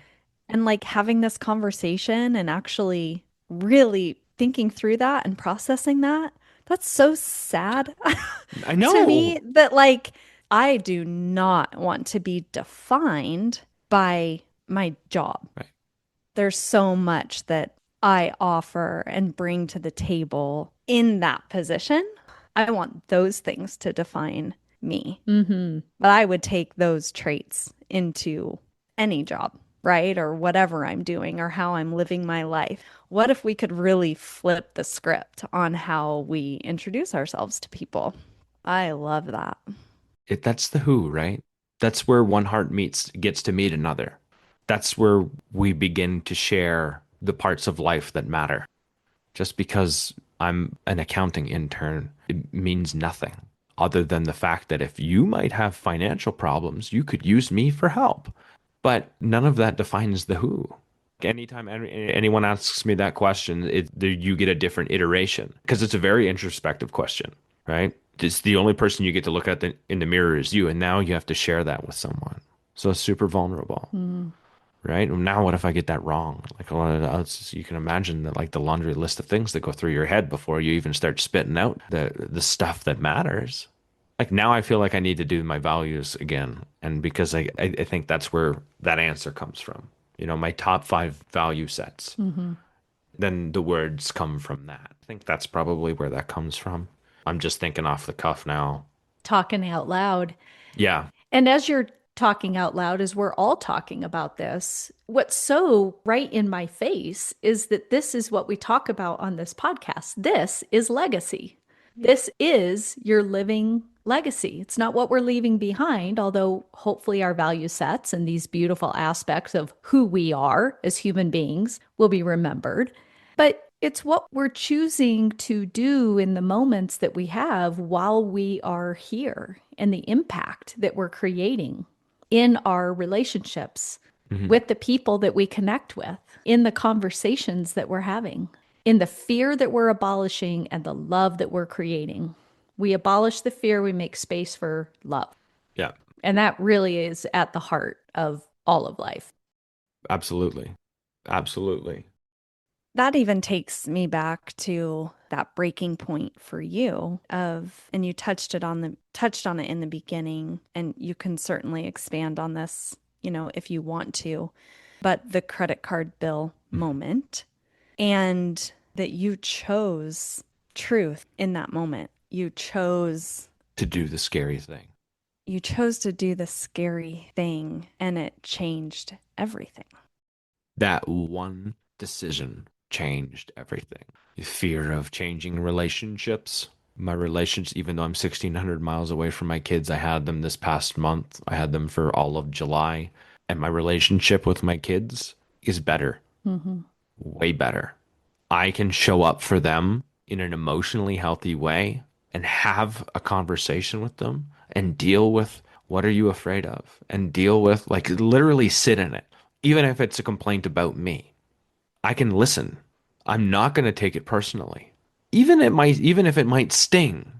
And like having this conversation and actually really thinking through that and processing that, that's so sad I to me know. that like I do not want to be defined by my job. Right. There's so much that I offer and bring to the table in that position. I want those things to define me. Mm-hmm. But I would take those traits into any job, right? Or whatever I'm doing or how I'm living my life. What if we could really flip the script on how we introduce ourselves to people? I love that. That's the who, right? That's where one heart gets to meet another. That's where we begin to share the parts of life that matter. Just because I'm an accounting intern, it means nothing other than the fact that if you might have financial problems, you could use me for help. But none of that defines the who. Anytime anyone asks me that question, you get a different iteration because it's a very introspective question, right? It's the only person you get to look at in the mirror is you, and now you have to share that with someone. So it's super vulnerable. Right? Now, what if I get that wrong? Like a lot of us, you can imagine that, like the laundry list of things that go through your head before you even start spitting out the stuff that matters. Like now, I feel like I need to do my values again, and because I think that's where that answer comes from. You know, my top 5 value sets. Then the words come from that. I think that's probably where that comes from. I'm just thinking off the cuff now. Talking out loud. Yeah. And as you're talking out loud, as we're all talking about this, what's so right in my face is that this is what we talk about on this podcast. This is legacy. This is your living legacy. It's not what we're leaving behind, although hopefully our value sets and these beautiful aspects of who we are as human beings will be remembered. But it's what we're choosing to do in the moments that we have while we are here and the impact that we're creating in our relationships with the people that we connect with, in the conversations that we're having, in the fear that we're abolishing and the love that we're creating. We abolish the fear, we make space for love. Yeah. And that really is at the heart of all of life. Absolutely. Absolutely. That even takes me back to that breaking point for you of, and you touched on it in the beginning, and you can certainly expand on this, if you want to, but the credit card bill moment, and that you chose truth in that moment. You chose To do the scary thing. You chose to do the scary thing, and it changed everything. That one decision changed everything. The fear of changing relationships. My relations, even though I'm 1,600 miles away from my kids, I had them this past month. I had them for all of July. And my relationship with my kids is better. Way better. I can show up for them in an emotionally healthy way and have a conversation with them and deal with what are you afraid of, and deal with, like, literally sit in it. Even if it's a complaint about me, I can listen. I'm not going to take it personally. Even if it might sting,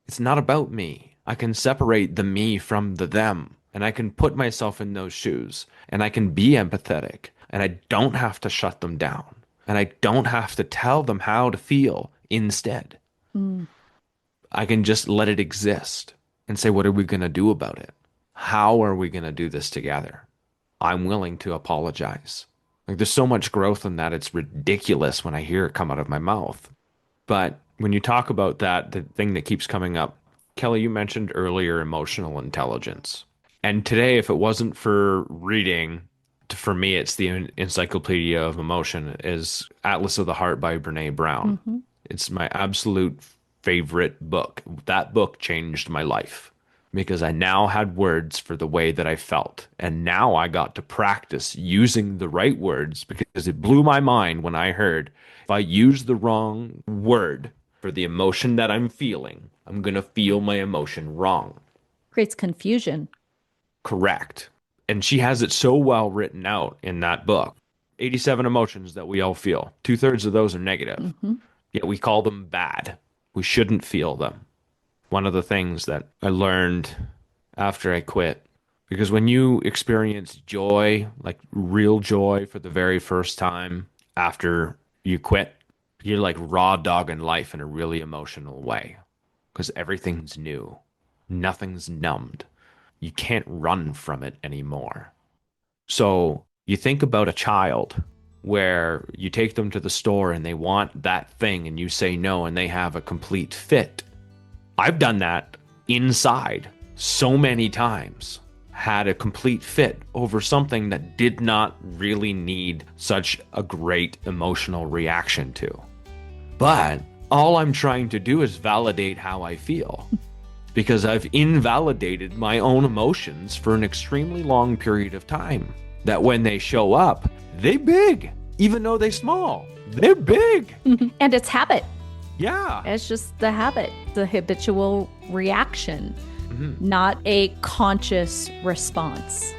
it's not about me. I can separate the me from the them, and I can put myself in those shoes, and I can be empathetic, and I don't have to shut them down, and I don't have to tell them how to feel instead. I can just let it exist and say, what are we going to do about it? How are we going to do this together? I'm willing to apologize. Like, there's so much growth in that. It's ridiculous when I hear it come out of my mouth. But when you talk about that, the thing that keeps coming up, Kelly, you mentioned earlier emotional intelligence. And today, if it wasn't for reading, for me, it's the Encyclopedia of Emotion, is Atlas of the Heart by Brene Brown. It's my absolute favorite book. That book changed my life, because I now had words for the way that I felt. And now I got to practice using the right words, because it blew my mind when I heard, if I use the wrong word for the emotion that I'm feeling, I'm going to feel my emotion wrong. Creates confusion. Correct. And she has it so well written out in that book. 87 emotions that we all feel. 2/3 of those are negative. Yet we call them bad. We shouldn't feel them. One of the things that I learned after I quit, because when you experience joy, like real joy for the very first time after you quit, you're like raw dogging life in a really emotional way, because everything's new. Nothing's numbed. You can't run from it anymore. So you think about a child where you take them to the store and they want that thing and you say no and they have a complete fit. I've done that inside so many times, had a complete fit over something that did not really need such a great emotional reaction to. But all I'm trying to do is validate how I feel, because I've invalidated my own emotions for an extremely long period of time, that when they show up, they big. Even though they small, they're big. And it's habit. Yeah. It's just the habit, the habitual reaction, not a conscious response.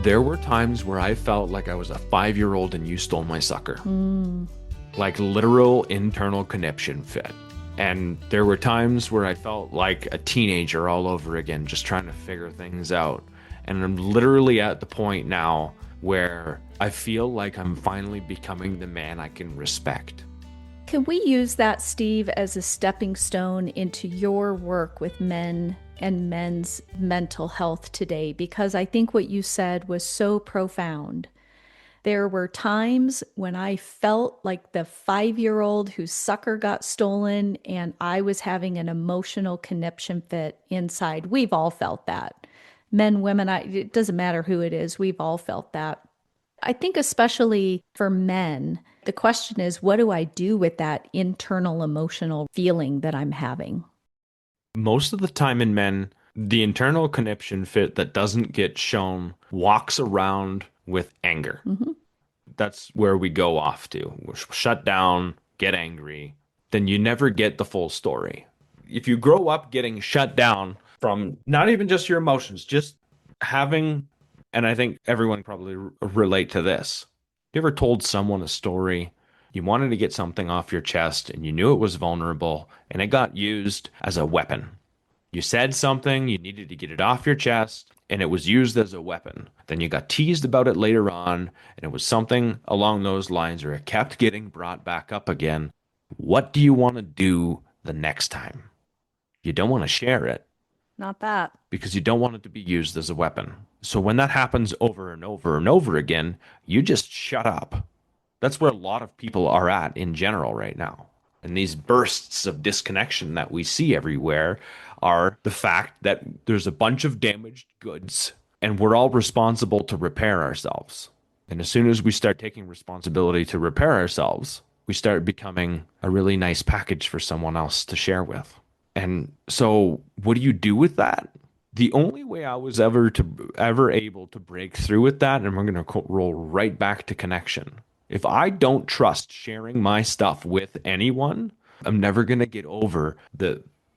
There were times where I felt like I was a 5-year-old and you stole my sucker. Like literal internal conniption fit. And there were times where I felt like a teenager all over again, just trying to figure things out. And I'm literally at the point now where I feel like I'm finally becoming the man I can respect. Can we use that, Steve, as a stepping stone into your work with men and men's mental health today? Because I think what you said was so profound. There were times when I felt like the 5-year-old whose sucker got stolen and I was having an emotional conniption fit inside. We've all felt that. Men, women, it doesn't matter who it is, we've all felt that. I think especially for men, the question is, what do I do with that internal emotional feeling that I'm having? Most of the time in men, the internal conniption fit that doesn't get shown walks around with anger. That's where we go off to. We're shut down, get angry. Then you never get the full story. If you grow up getting shut down from not even just your emotions, just having, and I think everyone probably relate to this. You ever told someone a story, you wanted to get something off your chest and you knew it was vulnerable and it got used as a weapon? You said something, you needed to get it off your chest, and it was used as a weapon. Then you got teased about it later on, and it was something along those lines, or it kept getting brought back up again. What do you want to do the next time? You don't want to share it Not that. because you don't want it to be used as a weapon. So when that happens over and over and over again, you just shut up. That's where a lot of people are at in general right now. And these bursts of disconnection that we see everywhere are the fact that there's a bunch of damaged goods and we're all responsible to repair ourselves. And as soon as we start taking responsibility to repair ourselves, we start becoming a really nice package for someone else to share with. And so what do you do with that? The only way I was ever able to break through with that, and we're going to roll right back to connection. If I don't trust sharing my stuff with anyone, I'm never going to get over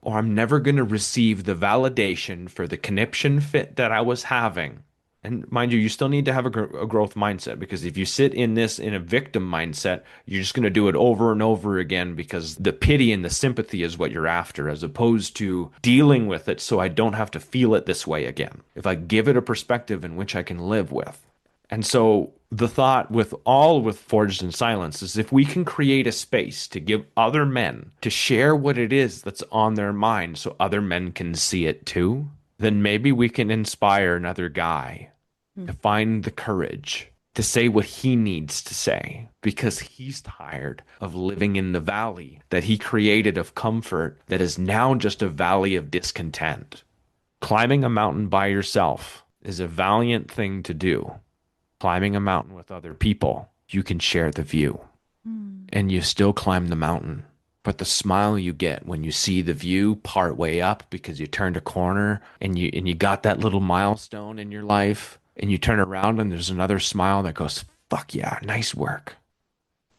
or I'm never going to receive the validation for the conniption fit that I was having. And mind you, you still need to have a growth mindset, because if you sit in a victim mindset, you're just going to do it over and over again because the pity and the sympathy is what you're after, as opposed to dealing with it so I don't have to feel it this way again. If I give it a perspective in which I can live with. And so the thought with Forged in Silence is, if we can create a space to give other men to share what it is that's on their mind so other men can see it too, then maybe we can inspire another guy to find the courage to say what he needs to say, because he's tired of living in the valley that he created of comfort that is now just a valley of discontent. Climbing a mountain by yourself is a valiant thing to do. Climbing a mountain with other people, you can share the view and you still climb the mountain. But the smile you get when you see the view part way up because you turned a corner and you got that little milestone in your life, and you turn around and there's another smile that goes, fuck yeah, nice work.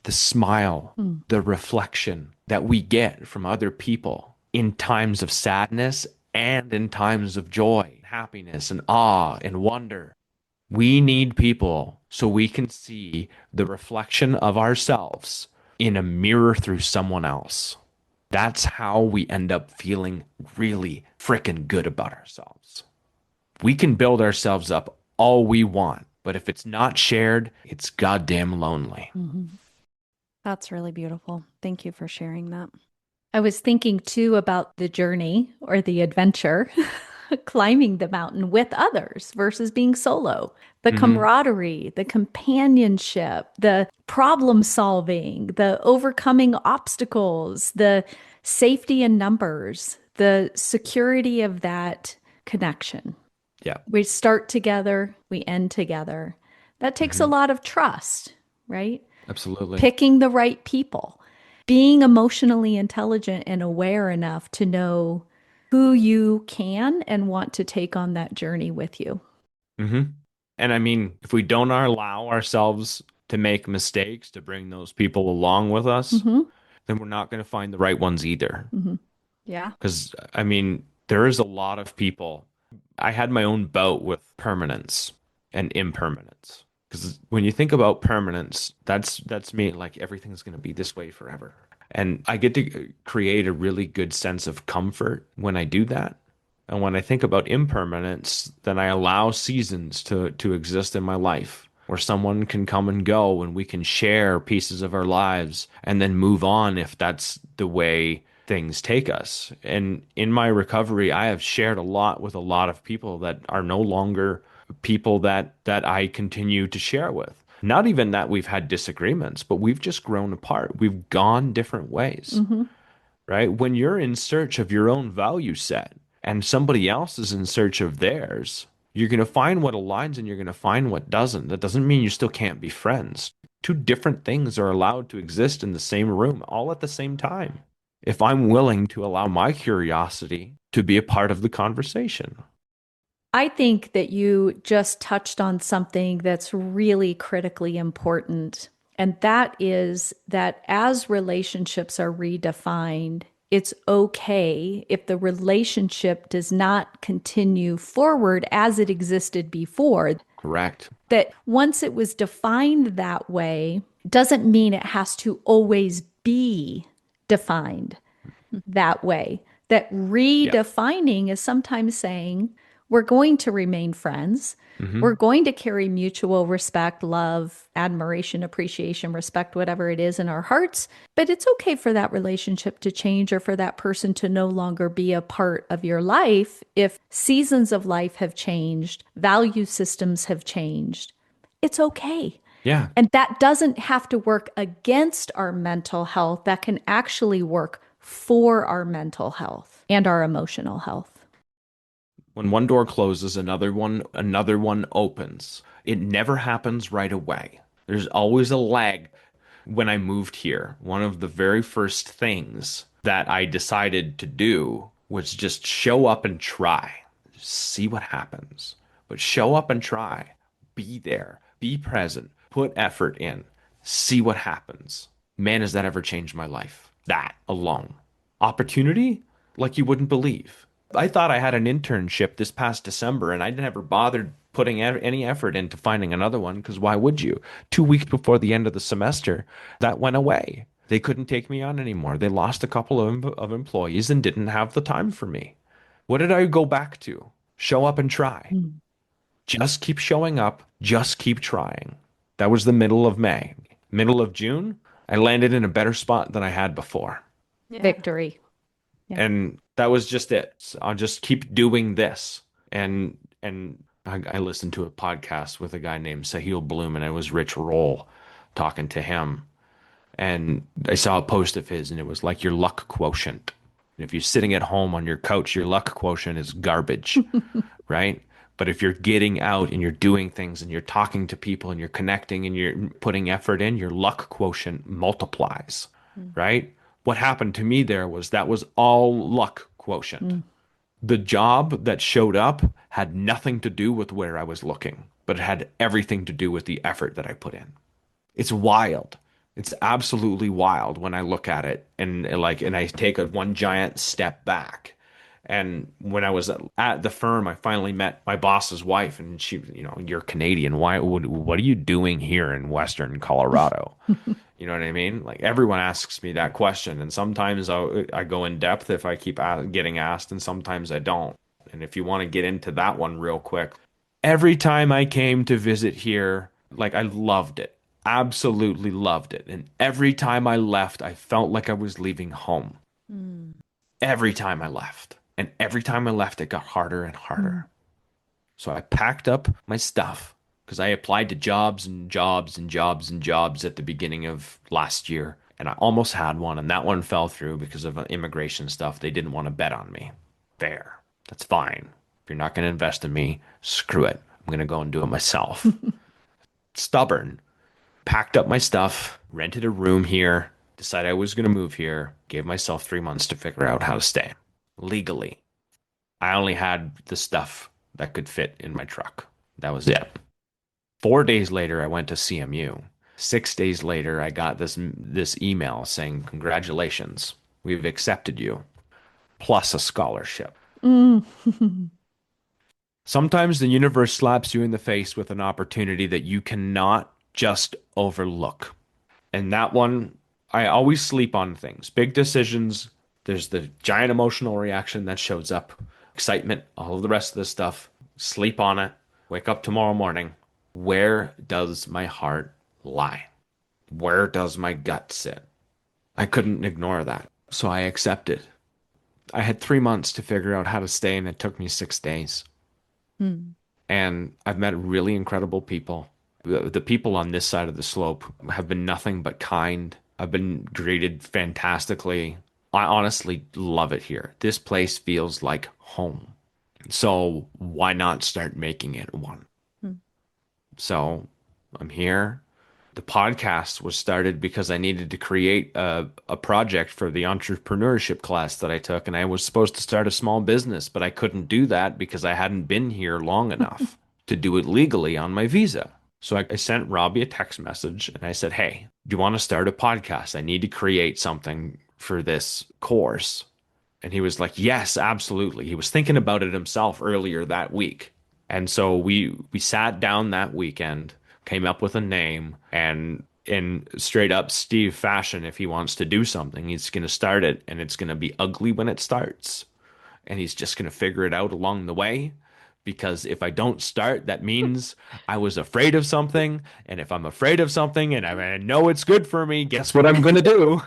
The smile, the reflection that we get from other people in times of sadness and in times of joy, happiness and awe and wonder. We need people so we can see the reflection of ourselves in a mirror through someone else. That's how we end up feeling really freaking good about ourselves. We can build ourselves up all we want, but if it's not shared, it's goddamn lonely. That's really beautiful. Thank you for sharing that. I was thinking too about the journey or the adventure, climbing the mountain with others versus being solo. The camaraderie, the companionship, the problem solving, the overcoming obstacles, the safety in numbers, the security of that connection. Yeah, We start together, we end together. That takes a lot of trust, right? absolutely. Picking the right people, being emotionally intelligent and aware enough to know who you can and want to take on that journey with you. And I mean, if we don't allow ourselves to make mistakes, to bring those people along with us, then we're not going to find the right ones either. Yeah. Because, I mean, there is a lot of people. I had my own bout with permanence. and impermanence. Because when you think about permanence, that's me, like everything's going to be this way forever. And I get to create a really good sense of comfort when I do that. And when I think about impermanence, then I allow seasons to exist in my life where someone can come and go and we can share pieces of our lives and then move on if that's the way things take us. And in my recovery, I have shared a lot with a lot of people that are no longer people that I continue to share with. Not even that we've had disagreements, but we've just grown apart. We've gone different ways, right? When you're in search of your own value set and somebody else is in search of theirs, you're going to find what aligns and you're going to find what doesn't. That doesn't mean you still can't be friends. Two different things are allowed to exist in the same room all at the same time. If I'm willing to allow my curiosity to be a part of the conversation. I think that you just touched on something that's really critically important. And that is that as relationships are redefined, it's okay if the relationship does not continue forward as it existed before. Correct. That once it was defined that way, doesn't mean it has to always be defined that way. That Yeah. redefining is sometimes saying, we're going to remain friends. Hmm. We're going to carry mutual respect, love, admiration, appreciation, respect, whatever it is in our hearts. But it's okay for that relationship to change or for that person to no longer be a part of your life if seasons of life have changed, value systems have changed. It's okay. Yeah. And that doesn't have to work against our mental health. That can actually work for our mental health and our emotional health. When one door closes, another one opens. It never happens right away. There's always a lag. When I moved here, one of the very first things that I decided to do was just show up and try. See what happens. But show up and try. Be there. Be present. Put effort in. See what happens. Man, has that ever changed my life? That alone. Opportunity? Like you wouldn't believe. I thought I had an internship this past December and I never bothered putting any effort into finding another one because why would you? 2 weeks before the end of the semester, that went away. They couldn't take me on anymore. They lost a couple of employees and didn't have the time for me. What did I go back to? Show up and try. Just keep showing up. Just keep trying. That was the middle of May. Middle of June, I landed in a better spot than I had before. Yeah. Victory. Yeah. And that was just it. So I'll just keep doing this. And I listened to a podcast with a guy named Sahil Bloom, and it was Rich Roll talking to him. And I saw a post of his, and it was like your luck quotient. If you're sitting at home on your couch, your luck quotient is garbage, right? But if you're getting out and you're doing things and you're talking to people and you're connecting and you're putting effort in, your luck quotient multiplies, right? What happened to me there was that was all luck quotient. The job that showed up had nothing to do with where I was looking, but it had everything to do with the effort that I put in. It's wild. It's absolutely wild when I look at it and I take one giant step back. And when I was at the firm, I finally met my boss's wife, and she, you're Canadian. What are you doing here in Western Colorado? You know what I mean? Like everyone asks me that question, and sometimes I go in depth if I keep getting asked, and sometimes I don't. And if you want to get into that one real quick, every time I came to visit here, like I loved it, absolutely loved it. And every time I left, I felt like I was leaving home. Every time I left. And every time I left, it got harder and harder. So I packed up my stuff because I applied to jobs and jobs and jobs and jobs at the beginning of last year. And I almost had one, and that one fell through because of immigration stuff. They didn't want to bet on me. Fair. That's fine. If you're not going to invest in me, screw it. I'm going to go and do it myself. Stubborn. Packed up my stuff, rented a room here, decided I was going to move here, gave myself 3 months to figure out how to stay legally. I only had the stuff that could fit in my truck. That was it. 4 days later, I went to CMU. 6 days later, I got this email saying, "Congratulations, we've accepted you, plus a scholarship." Sometimes the universe slaps you in the face with an opportunity that you cannot just overlook. And that one, I always sleep on things. Big decisions, there's the giant emotional reaction that shows up, excitement, all of the rest of this stuff. Sleep on it, wake up tomorrow morning. Where does my heart lie? Where does my gut sit? I couldn't ignore that. So I accepted. I had 3 months to figure out how to stay, and it took me 6 days. Hmm. And I've met really incredible people. The people on this side of the slope have been nothing but kind. I've been greeted fantastically. I honestly love it here. This place feels like home. So why not start making it one? Hmm. So I'm here. The podcast was started because I needed to create a project for the entrepreneurship class that I took, and I was supposed to start a small business, but I couldn't do that because I hadn't been here long enough to do it legally on my visa. So I sent Robbie a text message and I said, "Hey, do you want to start a podcast? I need to create something for this course." And he was like, "Yes, absolutely." He was thinking about it himself earlier that week. And so we sat down that weekend, came up with a name, and in straight up Steve fashion, if he wants to do something, he's going to start it, and it's going to be ugly when it starts. And he's just going to figure it out along the way. Because if I don't start, that means I was afraid of something. And if I'm afraid of something and I know it's good for me, guess what I'm going to do?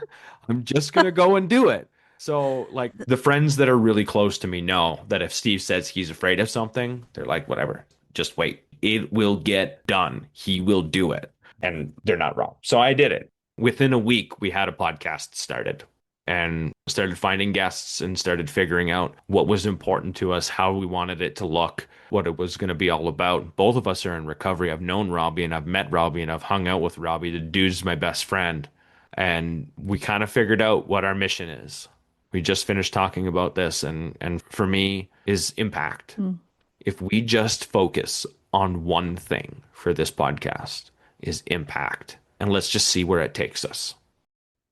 I'm just going to go and do it. So, like, the friends that are really close to me know that if Steve says he's afraid of something, they're like, whatever, just wait. It will get done. He will do it. And they're not wrong. So I did it. Within a week, we had a podcast started and started finding guests and started figuring out what was important to us, how we wanted it to look, what it was going to be all about. Both of us are in recovery. I've known Robbie and I've met Robbie and I've hung out with Robbie. The dude's my best friend. And we kind of figured out what our mission is. We just finished talking about this, and for me is impact. If we just focus on one thing for this podcast is impact, and let's just see where it takes us.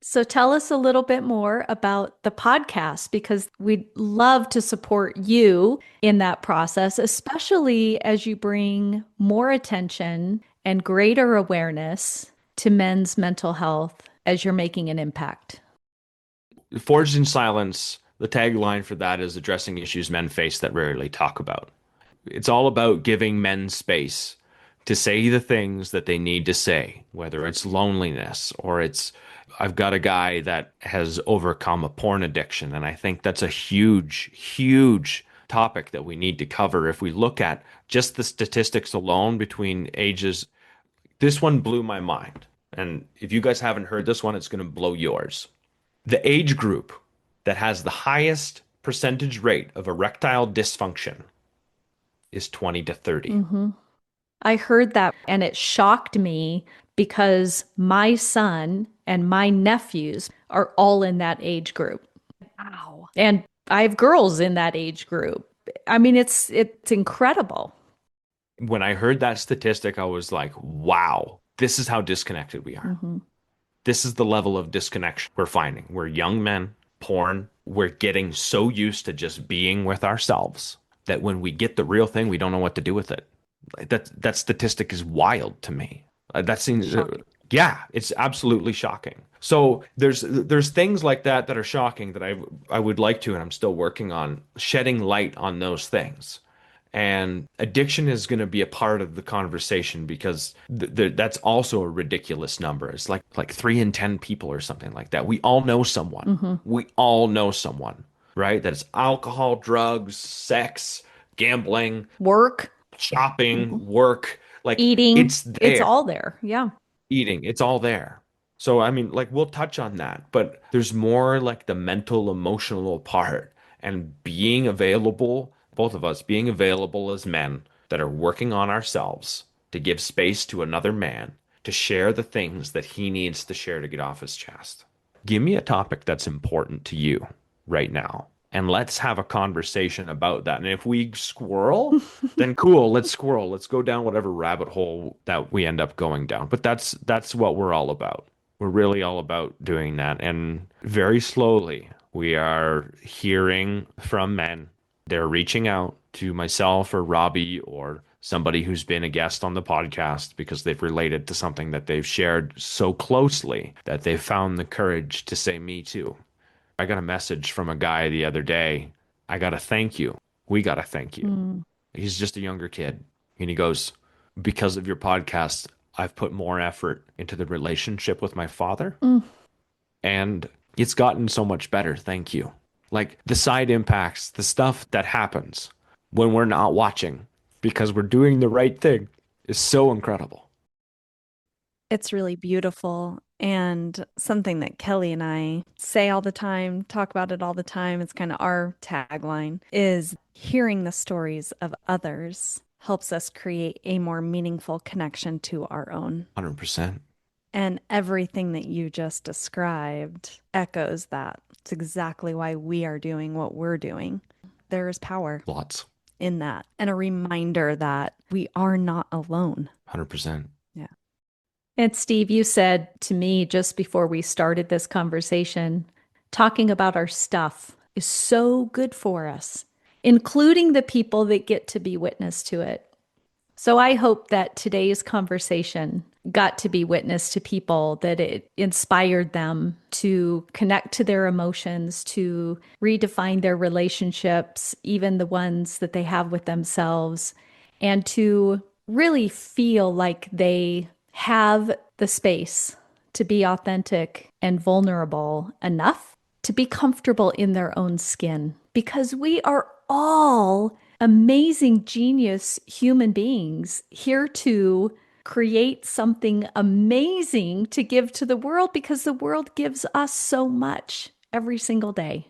So tell us a little bit more about the podcast because we'd love to support you in that process, especially as you bring more attention and greater awareness to men's mental health as you're making an impact. Forged in Silence, the tagline for that is addressing issues men face that rarely talk about. It's all about giving men space to say the things that they need to say, whether it's loneliness or it's, I've got a guy that has overcome a porn addiction. And I think that's a huge, huge topic that we need to cover. If we look at just the statistics alone between ages, this one blew my mind. And if you guys haven't heard this one, it's going to blow yours. The age group that has the highest percentage rate of erectile dysfunction is 20 to 30. Mm-hmm. I heard that and it shocked me because my son and my nephews are all in that age group. Wow. And I have girls in that age group. I mean, it's incredible. When I heard that statistic, I was like, wow, this is how disconnected we are. Mm-hmm. This is the level of disconnection we're finding. We're young men, porn, we're getting so used to just being with ourselves that when we get the real thing, we don't know what to do with it. That statistic is wild to me. That seems, yeah, it's absolutely shocking. So there's things like that that are shocking that I would like to, and I'm still working on shedding light on those things. And addiction is going to be a part of the conversation because that's also a ridiculous number. It's like 3 in 10 people or something like that. We all know someone. Mm-hmm. We all know someone, right? That it's alcohol, drugs, sex, gambling, Work, shopping, work, like eating, it's there. it's all there. Yeah. Eating, it's all there. So I mean, like we'll touch on that, but there's more like the mental, emotional part and being available, both of us being available as men that are working on ourselves to give space to another man to share the things that he needs to share to get off his chest. Give me a topic that's important to you right now. And let's have a conversation about that. And if we squirrel, then cool, let's squirrel. Let's go down whatever rabbit hole that we end up going down. But that's what we're all about. We're really all about doing that. And very slowly, we are hearing from men they're reaching out to myself or Robbie or somebody who's been a guest on the podcast because they've related to something that they've shared so closely that they've found the courage to say, me too. I got a message from a guy the other day. I got to thank you. We got to thank you. He's just a younger kid. And he goes, because of your podcast, I've put more effort into the relationship with my father. And it's gotten so much better. Thank you. Like the side impacts, the stuff that happens when we're not watching because we're doing the right thing is so incredible. It's really beautiful and something that Kelly and I say all the time, talk about it all the time. It's kind of our tagline is hearing the stories of others helps us create a more meaningful connection to our own. 100%. And everything that you just described echoes that. It's exactly why we are doing what we're doing. There is power Lots. in that and a reminder that we are not alone. 100%. Yeah. And Steve, you said to me just before we started this conversation, talking about our stuff is so good for us, including the people that get to be witness to it. So I hope that today's conversation got to be witness to people, that it inspired them to connect to their emotions, to redefine their relationships, even the ones that they have with themselves, and to really feel like they have the space to be authentic and vulnerable enough to be comfortable in their own skin. Because we are all amazing, genius human beings here to create something amazing to give to the world because the world gives us so much every single day.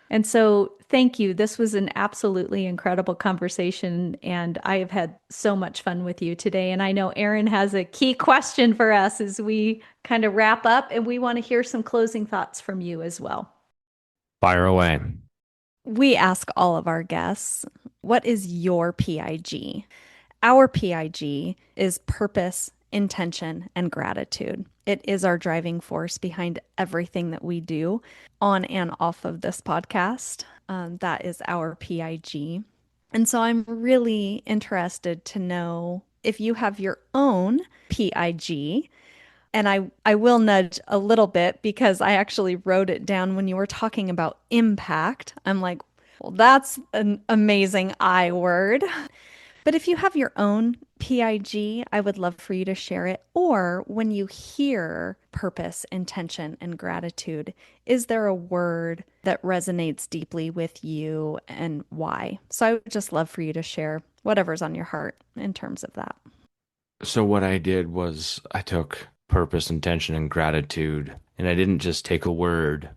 And so thank you. This was an absolutely incredible conversation, and I have had so much fun with you today. And I know Erin has a key question for us as we kind of wrap up, and we want to hear some closing thoughts from you as well. Fire away. We ask all of our guests, what is your PIG? Our PIG is purpose, intention, and gratitude. It is our driving force behind everything that we do on and off of this podcast. That is our PIG. And so I'm really interested to know if you have your own PIG. And I will nudge a little bit because I actually wrote it down when you were talking about impact. I'm like, well, that's an amazing I word. But if you have your own PIG, I would love for you to share it. Or when you hear purpose, intention, and gratitude, is there a word that resonates deeply with you and why? So I would just love for you to share whatever's on your heart in terms of that. So what I did was I took purpose, intention, and gratitude, and I didn't just take a word.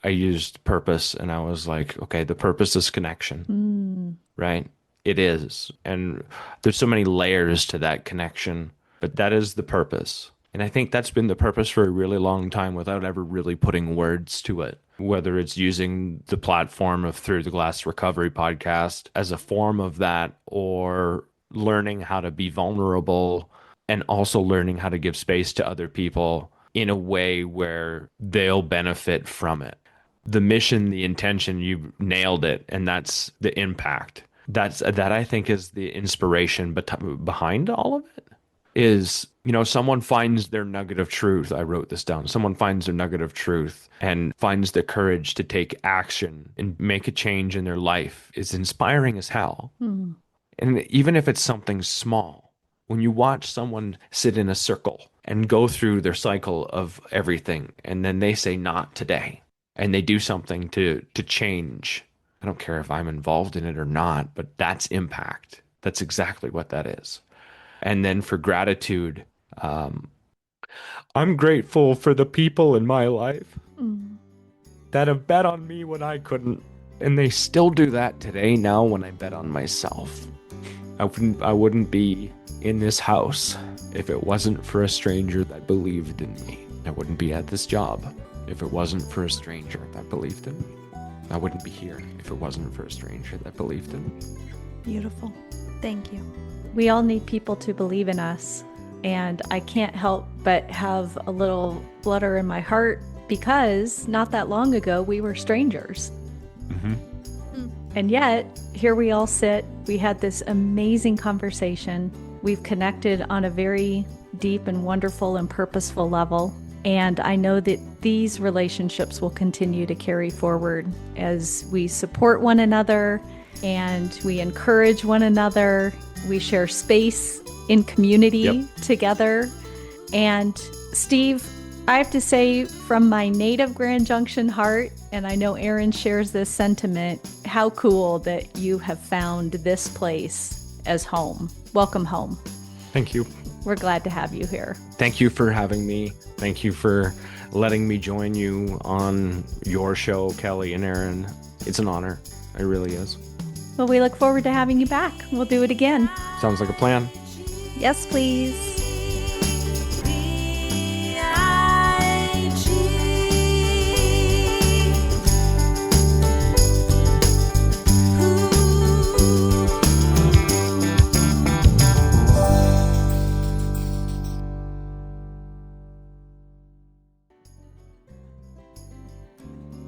I used purpose, and I was like, okay, the purpose is connection, right? It is. And there's so many layers to that connection, but that is the purpose. And I think that's been the purpose for a really long time without ever really putting words to it, whether it's using the platform of Through the Glass Recovery podcast as a form of that, or learning how to be vulnerable and also learning how to give space to other people in a way where they'll benefit from it. The mission, the intention, you nailed it. And that's the impact. That I think is the inspiration behind all of it is, someone finds their nugget of truth. I wrote this down. Someone finds their nugget of truth and finds the courage to take action and make a change in their life is inspiring as hell. And even if it's something small, when you watch someone sit in a circle and go through their cycle of everything, and then they say, not today, and they do something to change. I don't care if I'm involved in it or not, but that's impact. That's exactly what that is. And then for gratitude, I'm grateful for the people in my life that have bet on me when I couldn't. And they still do that today now when I bet on myself. I wouldn't be in this house if it wasn't for a stranger that believed in me. I wouldn't be at this job if it wasn't for a stranger that believed in me. I wouldn't be here if it wasn't for a stranger that believed in me. Beautiful. Thank you. We all need people to believe in us. And I can't help but have a little flutter in my heart because not that long ago we were strangers. And yet, here we all sit. We had this amazing conversation. We've connected on a very deep and wonderful and purposeful level. And I know that these relationships will continue to carry forward as we support one another and we encourage one another. We share space in community together. And Steve, I have to say, from my native Grand Junction heart, and I know Aaron shares this sentiment, how cool that you have found this place as home. Welcome home. Thank you. We're glad to have you here. Thank you for having me. Thank you for letting me join you on your show, Kelly and Aaron. It's an honor. It really is. Well, we look forward to having you back. We'll do it again. Sounds like a plan. Yes, please.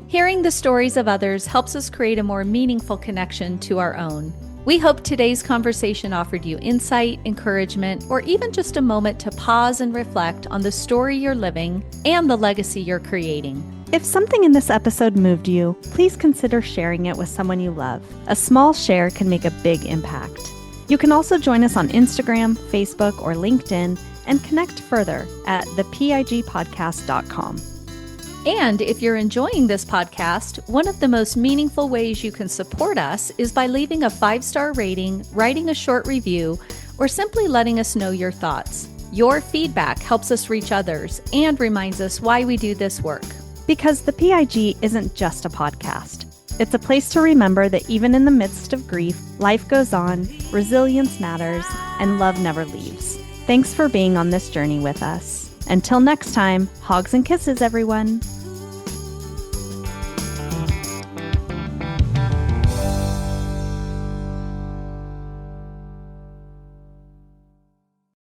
Hearing the stories of others helps us create a more meaningful connection to our own. We hope today's conversation offered you insight, encouragement, or even just a moment to pause and reflect on the story you're living and the legacy you're creating. If something in this episode moved you, please consider sharing it with someone you love. A small share can make a big impact. You can also join us on Instagram, Facebook, or LinkedIn and connect further at thepigpodcast.com. And if you're enjoying this podcast, one of the most meaningful ways you can support us is by leaving a 5-star rating, writing a short review, or simply letting us know your thoughts. Your feedback helps us reach others and reminds us why we do this work. Because the PIG isn't just a podcast. It's a place to remember that even in the midst of grief, life goes on, resilience matters, and love never leaves. Thanks for being on this journey with us. Until next time, hugs and kisses, everyone.